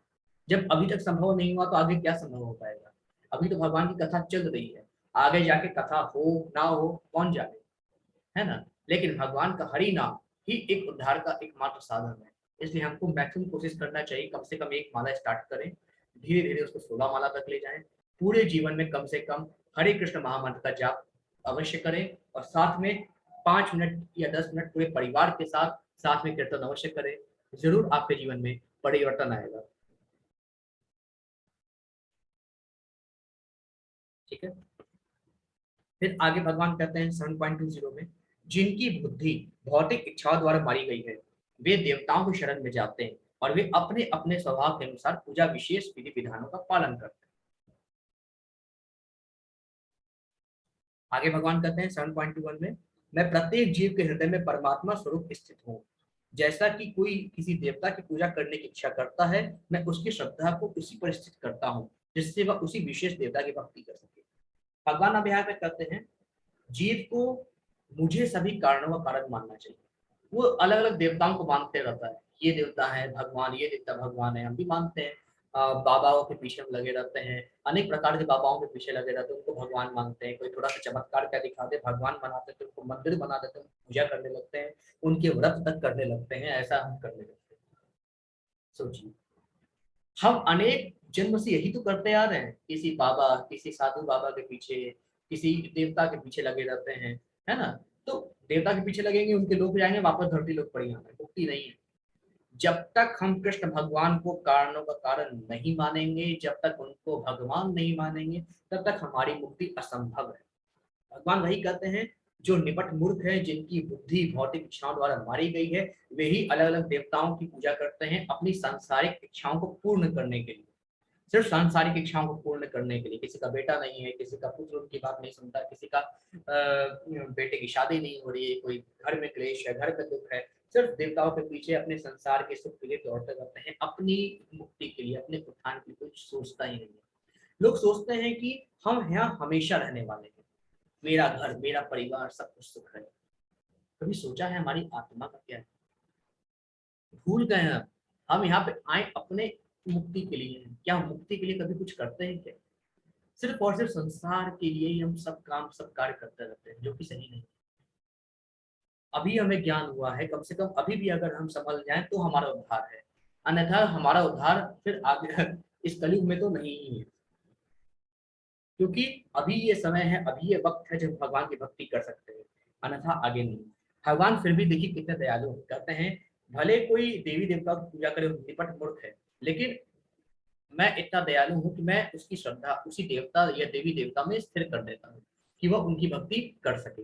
जब अभी तक संभव नहीं हुआ तो आगे क्या संभव हो पाएगा। अभी तो भगवान की कथा चल रही है, आगे जाके कथा हो ना हो कौन जाने, है ना। लेकिन भगवान का हरि नाम ही एक उद्धार का एकमात्र साधन है। इसलिए हमको मैक्सिमम कोशिश करना चाहिए, कम से कम एक माला स्टार्ट करें, धीरे धीरे उसको 16 माला तक ले जाएं। पूरे जीवन में कम से कम हरे कृष्ण महामंत्र का जाप अवश्य करें, और साथ में 5 मिनट या 10 मिनट पूरे परिवार के साथ साथ में कीर्तन अवश्य करें। जरूर आपके जीवन में परिवर्तन आएगा। ठीक है। फिर आगे भगवान कहते हैं 7.20 में, जिनकी बुद्धि भौतिक इच्छाओं द्वारा मारी गई है वे देवताओं की शरण में जाते हैं और वे अपने अपने स्वभाव के अनुसार पूजा विशेष विधि विधानों का पालन करते हैं। आगे भगवान कहते हैं 7.21 में, मैं प्रत्येक जीव के हृदय में परमात्मा स्वरूप स्थित हूँ। जैसा कि कोई किसी देवता की पूजा करने की इच्छा करता है, मैं उसकी श्रद्धा को उसी पर स्थित करता हूँ जिससे वह उसी विशेष देवता की भक्ति कर सके। भगवान अब यहाँ पे कहते हैं जीव को मुझे सभी कारणों का कारण मानना चाहिए। वो अलग अलग देवताओं को मानते रहता है, ये देवता है भगवान, ये देवता भगवान है, हम भी मानते हैं। बाबाओं के पीछे हम लगे रहते हैं, अनेक प्रकार के बाबाओं के पीछे लगे रहते हैं, उनको भगवान मानते हैं। कोई थोड़ा सा चमत्कार क्या दिखा दे भगवान बनाते हैं, तो उनको मंदिर बना देते हैं, पूजा करने लगते हैं, उनके व्रत तक करने लगते हैं, ऐसा हम करने लगते हैं। सोचिए, हम अनेक जन्म से यही तो करते आ रहे हैं, किसी बाबा किसी साधु बाबा के पीछे, किसी देवता के पीछे लगे रहते हैं, है ना। तो देवता के पीछे लगेंगे, उनके लोग जाएंगे वापस, धरती लोग पड़ी यहाँ मुक्ति नहीं है। जब तक हम कृष्ण भगवान को कारणों का कारण नहीं मानेंगे, जब तक उनको भगवान नहीं मानेंगे, तब तक हमारी मुक्ति असंभव है। भगवान वही कहते हैं, जो निपट मूर्ख है, जिनकी बुद्धि भौतिक इच्छाओं द्वारा मारी गई है, वे ही अलग अलग देवताओं की पूजा करते हैं अपनी सांसारिक इच्छाओं को पूर्ण करने के लिए। सिर्फ सांसारिक इच्छाओं को पूर्ण करने के लिए। किसी का बेटा नहीं है, किसी का पुत्र उनकी बात नहीं सुनता, किसी का बेटे की शादी नहीं हो रही है, कोई घर में क्लेश है, घर का दुख है, सिर्फ देवताओं के पीछे अपने संसार के सुख के लिए दौड़ते रहते हैं, अपनी मुक्ति के लिए, अपने उत्थान के लिए कुछ सोचता ही नहीं है। लोग सोचते हैं कि हम यहाँ हमेशा रहने वाले हैं, मेरा घर मेरा परिवार सब कुछ सुख है। कभी सोचा है हमारी आत्मा का क्या है? भूल गए हैं हम यहाँ पे आए अपने मुक्ति के लिए हैं। क्या हम मुक्ति के लिए कभी कुछ करते हैं क्या? सिर्फ और सिर्फ संसार के लिए ही हम सब काम सब कार्य करते रहते हैं, जो कि सही नहीं। अभी हमें ज्ञान हुआ है, कम से कम अभी भी अगर हम संभल जाएं तो हमारा उद्धार है, अन्यथा हमारा उद्धार फिर आगे इस कलयुग में तो नहीं ही है। क्योंकि अभी ये समय है, अभी ये वक्त है जब भगवान की भक्ति कर सकते हैं, अन्यथा आगे नहीं। भगवान फिर भी देखिए कितने दयालु हैं। कहते हैं भले कोई देवी देवता की पूजा करे निपट मूर्ख है, लेकिन मैं इतना दयालु हूँ कि मैं उसकी श्रद्धा उसी देवता या देवी देवता में स्थिर कर देता हूँ कि वह उनकी भक्ति कर सके।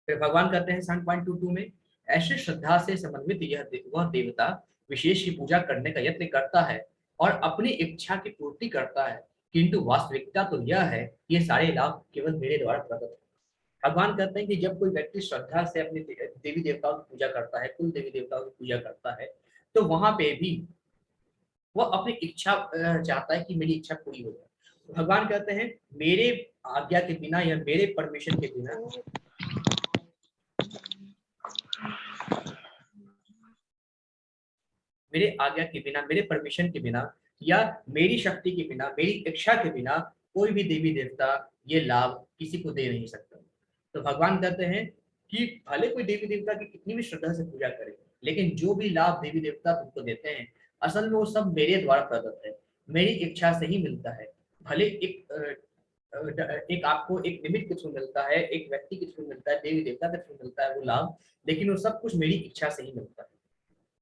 फिर भगवान कहते हैं 7.22 में, ऐसे श्रद्धा से समन्वित वह देवता विशेष की पूजा करने का यत्न करता है और अपनी इच्छा की पूर्ति करता है, किंतु वास्तविकता तो यह है कि ये सारे लाभ केवल मेरे द्वारा प्रकट है। भगवान कहते हैं कि जब कोई व्यक्ति श्रद्धा से अपने देवी देवताओं की पूजा करता है, कुल देवी देवताओं की पूजा करता है, तो वहां पे भी वह अपनी इच्छा चाहता है कि मेरी इच्छा पूरी हो जाए। भगवान कहते हैं मेरे आज्ञा के बिना या मेरे परमिशन के बिना, मेरे आज्ञा के बिना, मेरे परमिशन के बिना या मेरी शक्ति के बिना, मेरी इच्छा के बिना कोई भी देवी देवता ये लाभ किसी को दे नहीं सकता। तो भगवान कहते हैं कि भले कोई देवी देवता की कितनी भी श्रद्धा से पूजा करे, लेकिन जो भी लाभ देवी देवता तुमको देते हैं, असल में वो सब मेरे द्वारा प्रदत्त है, मेरी इच्छा से ही मिलता है। भले एक आपको एक निमित्त के थ्रू मिलता है, एक व्यक्ति के थ्रू मिलता है, देवी देवता के थ्रू मिलता है वो लाभ, लेकिन वो सब कुछ मेरी इच्छा से ही मिलता है।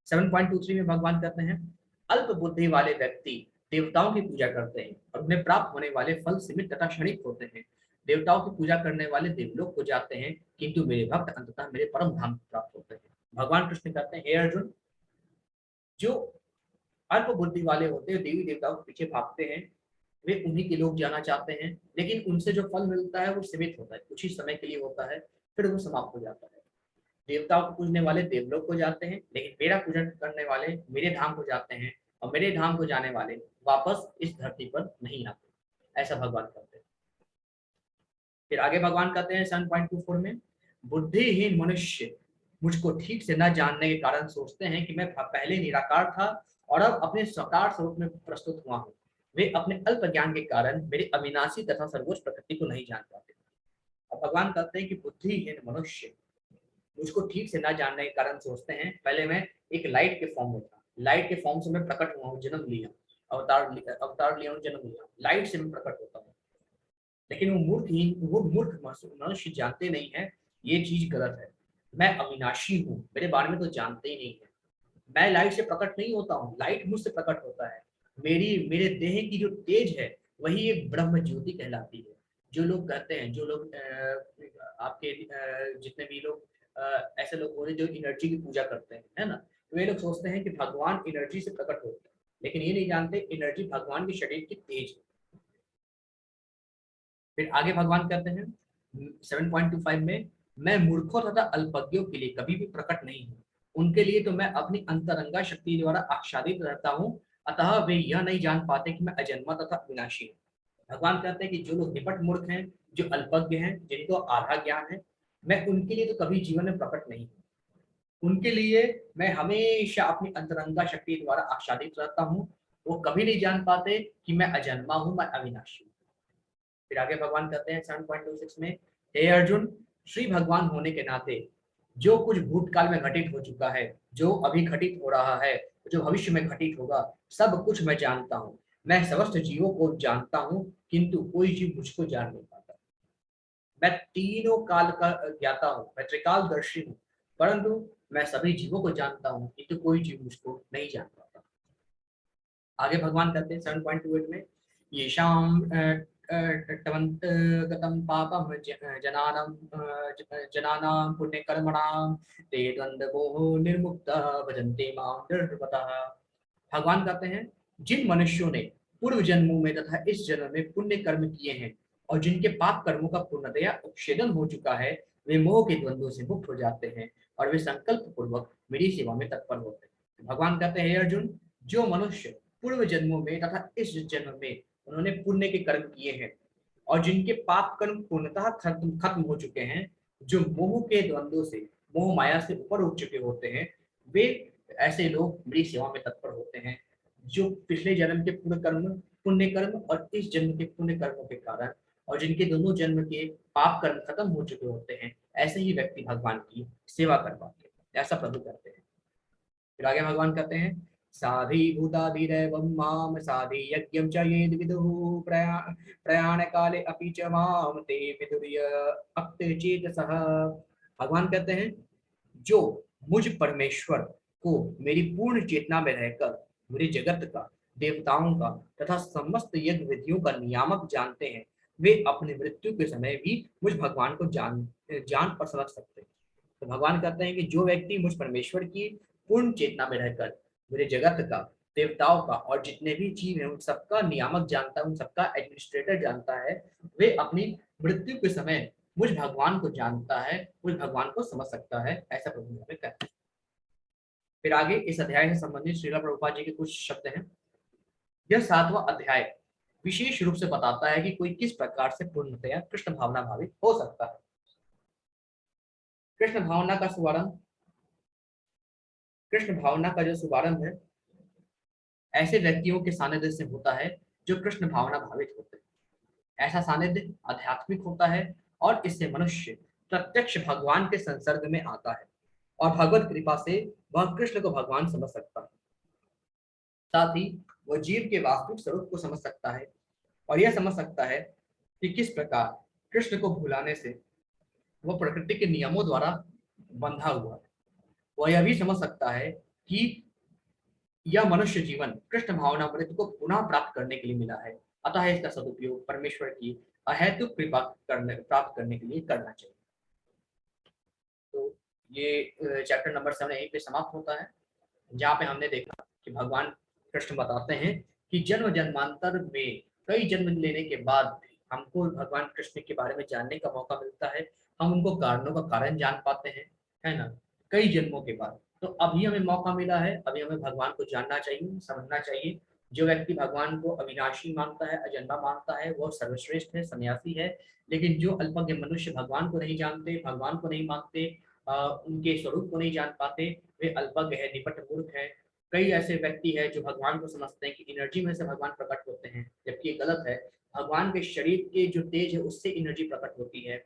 7.23 में भगवान कहते हैं अल्प बुद्धि वाले व्यक्ति देवताओं की पूजा करते हैं और उन्हें प्राप्त होने वाले फल सीमित तथा क्षणिक होते हैं। देवताओं की पूजा करने वाले देवलोक को जाते हैं, किंतु मेरे भक्त अंततः मेरे परम धाम को प्राप्त होते हैं। भगवान कृष्ण कहते हैं हे अर्जुन, जो अल्प बुद्धि वाले होते हैं, देवी देवताओं के पीछे भागते हैं, वे उन्हीं के लोग जाना चाहते हैं, लेकिन उनसे जो फल मिलता है वो सीमित होता है, कुछ ही समय के लिए होता है, फिर वो समाप्त हो जाता है। देवताओं को पूजने वाले देवलोक को जाते हैं, लेकिन मेरा पूजन करने वाले मेरे धाम को जाते हैं, और मेरे धाम को जाने वाले वापस इस धरती पर नहीं आते। ऐसा भगवान कहते हैं। फिर आगे भगवान कहते हैं 7.24 में, बुद्धिहीन मनुष्य मुझको ठीक से न जानने के कारण सोचते हैं कि मैं पहले निराकार था और अब अपने साकार स्वरूप में प्रस्तुत हुआ हूँ। वे अपने अल्प ज्ञान के कारण मेरी अविनाशी तथा सर्वोच्च प्रकृति को नहीं जान पाते। और भगवान कहते हैं कि बुद्धिहीन मनुष्य मुझको ठीक से ना जानने के कारण सोचते हैं पहले मैं एक लाइट के फॉर्म में था, लाइट के फॉर्म से मैं प्रकट हुआ हूँ, जन्म लिया, अवतार लिया हूँ, जन्म लिया, लाइट से मैं प्रकट होता हूँ। लेकिन वो मूर्ख मनुष्य जानते नहीं है ये चीज गलत है। मैं अविनाशी हूँ, मेरे बारे में तो जानते ही नहीं है। मैं लाइट से प्रकट नहीं होता हूँ, लाइट मुझसे प्रकट होता है। मेरे देह की जो तेज है वही एक ब्रह्म ज्योति कहलाती है। जो लोग कहते हैं, जो लोग आपके जितने भी लोग ऐसे लोग होते हैं जो एनर्जी की पूजा करते हैं, है ना, तो ये लोग सोचते हैं कि भगवान एनर्जी से प्रकट होते हैं, लेकिन ये नहीं जानते एनर्जी भगवान के शरीर की तेज है। फिर आगे भगवान कहते हैं 7.25 में, मैं मूर्खों तथा अल्पज्ञों के लिए कभी भी प्रकट नहीं हूँ, उनके लिए तो मैं अपनी अंतरंगा शक्ति द्वारा आच्छादित रहता हूँ, अतः वे यह नहीं जान पाते कि मैं अजन्मा तथा विनाशी हूँ। भगवान कहते हैं कि जो लोग निपट मूर्ख हैं, जो अल्पज्ञ हैं, जिनको आधा ज्ञान है, मैं उनके लिए तो कभी जीवन में प्रकट नहीं हूँ। उनके लिए मैं हमेशा अपनी अंतरंगा शक्ति द्वारा आच्छादित रहता हूँ। वो कभी नहीं जान पाते कि मैं अजन्मा हूँ, मैं अविनाशी हूँ। फिर आगे भगवान कहते हैं 7.26 में, हे अर्जुन, श्री भगवान होने के नाते जो कुछ भूतकाल में घटित हो चुका है, जो अभी घटित हो रहा है, जो भविष्य में घटित होगा, सब कुछ मैं जानता हूँ। मैं समस्त जीवों को जानता हूँ, किंतु कोई जीव मुझको जान नहीं पाता। मैं तीनों काल का ज्ञाता हूँ, मैं त्रिकालदर्शी हूँ, परंतु मैं सभी जीवों को जानता हूँ, किंतु कोई जीव मुझको नहीं जान पाता। आगे भगवान कहते हैं 7.28 में, येषाम गतम पापम जनानां पुण्यकर्मणां ते द्वंद्वमोह निर्मुक्तः भजन्ते मां दृढ़व्रतः। भगवान कहते हैं, जिन मनुष्यों ने पूर्व जन्मों में तथा इस जन्म में पुण्य कर्म किए हैं और जिनके पाप कर्मों का पूर्णतया उपच्छेदन हो चुका है, वे मोह के द्वंद्वों से मुक्त हो जाते हैं और वे संकल्प पूर्वक मेरी सेवा में तत्पर होते हैं। भगवान कहते हैं, हे अर्जुन, जो मनुष्य पूर्व जन्मों में तथा इस जन्म में उन्होंने पुण्य के कर्म किए हैं और जिनके पाप कर्म पूर्णतः खत्म खत्म हो चुके हैं, जो मोह के द्वंद्वों से, मोह माया से ऊपर उठ चुके होते हैं, वे ऐसे लोग मेरी सेवा में तत्पर होते हैं। जो पिछले जन्म के पूर्ण कर्म, पुण्य कर्म और इस जन्म के पुण्य कर्मों के कारण और जिनके दोनों जन्म के पाप कर्म खत्म हो चुके होते हैं, ऐसे ही व्यक्ति भगवान की सेवा कर पाते हैं, ऐसा प्रभु करते हैं। फिर आगे भगवान कहते हैं, साधीभूतादिदैवं मां साधि यज्ञं च ये विदुः प्रयाण काले अपि च मां ते विदुर्य अक्तचेतसः। भगवान कहते हैं, जो मुझ परमेश्वर को मेरी पूर्ण चेतना में रहकर मेरे जगत का, देवताओं का तथा समस्त यज्ञ विधियों का नियामक जानते हैं, वे अपनी मृत्यु के समय भी मुझ भगवान को जान और समझ सकते हैं। तो भगवान कहते हैं कि जो व्यक्ति मुझ परमेश्वर की पूर्ण चेतना में रहकर मेरे जगत का, देवताओं का और जितने भी जीव हैं उन सबका नियामक जानता है, उन सबका एडमिनिस्ट्रेटर जानता है, वे अपनी मृत्यु के समय मुझ भगवान को जानता है, मुझ भगवान को समझ सकता है, ऐसा प्रभु हमें कहते हैं। फिर आगे इस अध्याय से संबंधित श्रीला प्रभुपाद जी के कुछ शब्द हैं। यह 7वां अध्याय विशेष रूप से बताता है कि कोई किस प्रकार से पूर्णतया कृष्ण भावना भावित हो सकता है। कृष्ण भावना का शुभारंभ, कृष्ण भावना का जो शुभारंभ है, ऐसे व्यक्तियों के सानिध्य से होता है जो कृष्ण भावना भावित होते हैं। ऐसा सानिध्य आध्यात्मिक होता है और इससे मनुष्य प्रत्यक्ष भगवान के संसर्ग में आता है और भगवत कृपा से वह कृष्ण को भगवान समझ सकता है। साथ ही वह जीव के वास्तविक स्वरूप को समझ सकता है और यह समझ सकता है कि किस प्रकार कृष्ण को भुलाने से वह प्रकृति के नियमों द्वारा बंधा हुआ है। वह यह भी समझ सकता है कि यह मनुष्य जीवन कृष्ण भावनामृत को पुनः प्राप्त करने के लिए मिला है, अतः इसका सदुपयोग परमेश्वर की अहेतुक कृपा प्राप्त करने के लिए करना चाहिए। तो ये चैप्टर नंबर 7 यहीं पे समाप्त होता है, जहाँ पे हमने देखा कि भगवान कृष्ण बताते हैं कि जन्म जन्मांतर में कई जन्म लेने के बाद भी हमको भगवान कृष्ण के बारे में जानने का मौका मिलता है। हम उनको कारणों का कारण जान पाते हैं, है ना, कई जन्मों के बाद। तो अभी हमें मौका मिला है, अभी हमें भगवान को जानना चाहिए, समझना चाहिए। जो व्यक्ति भगवान को अविनाशी मानता है, अजन्मा मानता है, वो सर्वश्रेष्ठ है, सन्यासी है। लेकिन जो अल्पज्ञ मनुष्य भगवान को नहीं जानते, भगवान को नहीं मानते, उनके स्वरूप को नहीं जान पाते, वे अल्पज्ञ है, निपट मूर्ख है। कई ऐसे व्यक्ति है जो भगवान को समझते हैं कि एनर्जी में से भगवान प्रकट होते हैं, जबकि ये गलत है। भगवान के शरीर के जो तेज है उससे एनर्जी प्रकट होती है।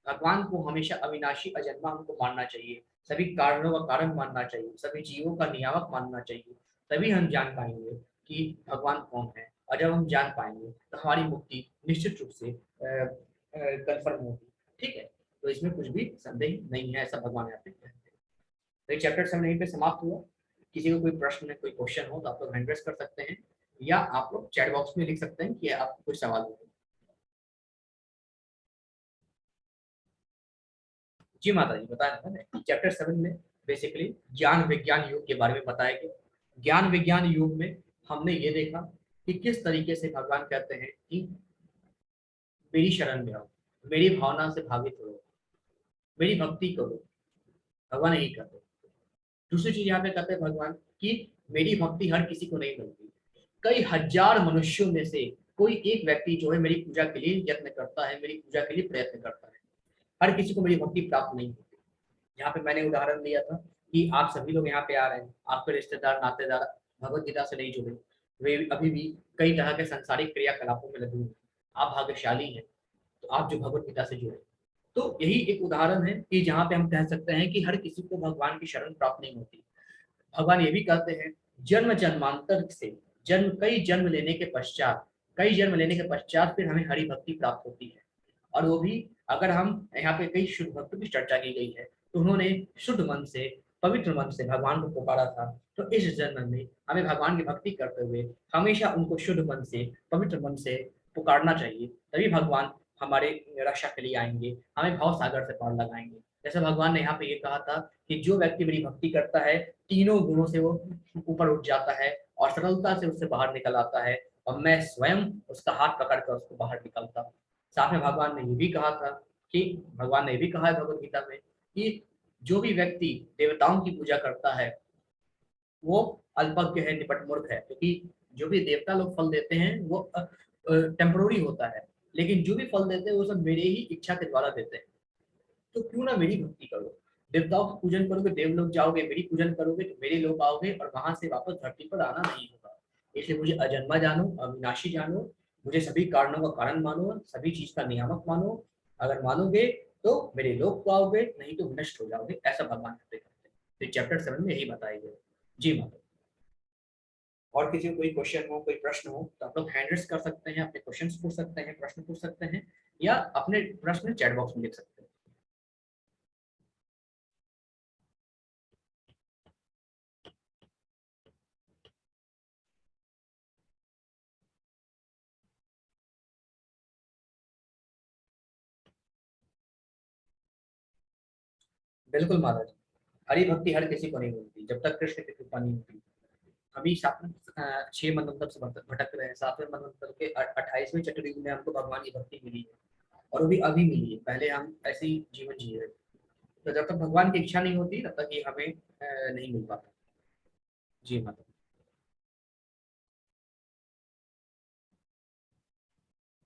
भगवान को हमेशा अविनाशी अजन्मा हमको मानना चाहिए, सभी कारणों का कारण मानना चाहिए, सभी जीवों का नियामक मानना चाहिए। तभी हम जान पाएंगे कि भगवान कौन है। और जब हम जान पाएंगे तो हमारी मुक्ति निश्चित रूप से कन्फर्म होगी। ठीक है, तो इसमें कुछ भी संदेह नहीं है, ऐसा भगवान यहाँ पे कहते हैं। तो ये चैप्टर 7 यहीं पे समाप्त हुआ। किसी को कोई प्रश्न कोई क्वेश्चन हो तो आप लोग हैंड रेस कर सकते हैं, या आप लोग चैट बॉक्स में लिख सकते हैं कि आपको कुछ सवाल हो। जी माता जी, बताया था मैंने चैप्टर 7 में बेसिकली ज्ञान विज्ञान योग के बारे में बताया गया। ज्ञान विज्ञान योग में हमने ये देखा कि किस तरीके से भगवान कहते हैं कि मेरी शरण में आओ, मेरी भावना से भावित हो, मेरी भक्ति करो। भगवान यही कहते हैं। दूसरी चीज यहाँ पे कहते हैं भगवान कि मेरी भक्ति हर किसी को नहीं मिलती। कई हजार मनुष्यों में से कोई एक व्यक्ति जो है मेरी पूजा के लिए यत्न करता है, मेरी पूजा के लिए प्रयत्न करता है। हर किसी को मेरी भक्ति प्राप्त नहीं होती। यहाँ पे मैंने उदाहरण दिया था कि आप सभी लोग यहाँ पे आ रहे हैं, आपके रिश्तेदार नातेदार भगवत गीता से नहीं जुड़े, वे अभी भी कई तरह के सांसारिक क्रियाकलापों में लगे हुए हैं। आप भाग्यशाली हैं तो आप जो भगवत गीता से जुड़े। तो यही एक उदाहरण है कि जहाँ पे हम कह सकते हैं कि हर किसी को भगवान की शरण प्राप्त नहीं होती। भगवान ये भी कहते हैं जन्म जन्मांतर से, जन्म कई जन्म लेने के पश्चात, कई जन्म लेने के पश्चात फिर हमें हरि भक्ति प्राप्त होती है। और वो भी अगर हम यहाँ पे कई शुद्ध भक्तों की चर्चा की गई है, तो उन्होंने शुद्ध मन से पवित्र मन से भगवान को पुकारा था। तो इस जन्म में हमें भगवान की भक्ति करते हुए हमेशा उनको शुद्ध मन से पवित्र मन से पुकारना चाहिए, तभी भगवान हमारे रक्षा के लिए आएंगे, हमें भाव सागर से पार लगाएंगे। जैसे भगवान ने यहाँ पे ये कहा था कि जो व्यक्ति मेरी भक्ति करता है तीनों गुणों से वो ऊपर उठ जाता है और सरलता से उससे बाहर निकल आता है, और मैं स्वयं उसका हाथ पकड़ कर उसको बाहर निकलता हूँ। साथ में भगवान ने ये भी कहा था कि भगवान ने भी कहा है भगवत गीता में कि जो भी व्यक्ति देवताओं की पूजा करता है वो अल्पज्ञ है, निपट मूर्ख है। क्योंकि जो भी देवता लोग फल देते हैं वो टेम्पोररी होता है, लेकिन जो भी फल देते हैं वो सब मेरे ही इच्छा के द्वारा देते हैं। तो क्यों ना मेरी भक्ति करो। देवताओं का पूजन करोगे देव लोग जाओगे, मेरी पूजन करोगे तो मेरे लोग आओगे, और वहां से वापस धरती पर आना नहीं होगा। इसलिए मुझे अजन्मा जानो, अविनाशी जानो, मुझे सभी कारणों का कारण मानो, सभी चीज का नियामक मानो। अगर मानोगे तो मेरे लोग को आओगे, नहीं तो नष्ट हो जाओगे, ऐसा भगवान कहते हैं। तो चैप्टर 7 में यही बताया गया। जी माता। और किसी को कोई क्वेश्चन हो, कोई प्रश्न हो तो आप लोग हैंड रेस कर सकते हैं, अपने क्वेश्चन पूछ सकते हैं, प्रश्न पूछ सकते हैं, या अपने प्रश्न चैट बॉक्स में लिख सकते हैं। बिल्कुल माता जी, हरि भक्ति हर किसी को नहीं मिलती जब तक कृष्ण की कृपा नहीं होती। अभी 6 मनवंतर से भटक रहे हैं, 7वें मनवंतर के 28वें चतुर्युग में हमको भगवान की भक्ति मिली है, और वो भी अभी मिली है। पहले हम ऐसे ही जीवन जी रहे थे। तो जब तक भगवान की इच्छा नहीं होती तब तक ये हमें नहीं मिल पाता। जी माता।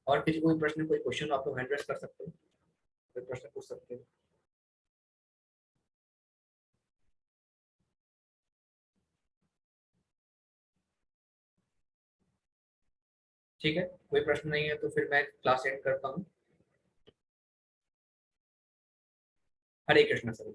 और किसी कोई प्रश्न कोई क्वेश्चन आप लोग हैंड रेस कर सकते हैं, कोई प्रश्न पूछ सकते हैं। ठीक है, कोई प्रश्न नहीं है तो फिर मैं क्लास एंड करता हूँ। हरे कृष्ण सर।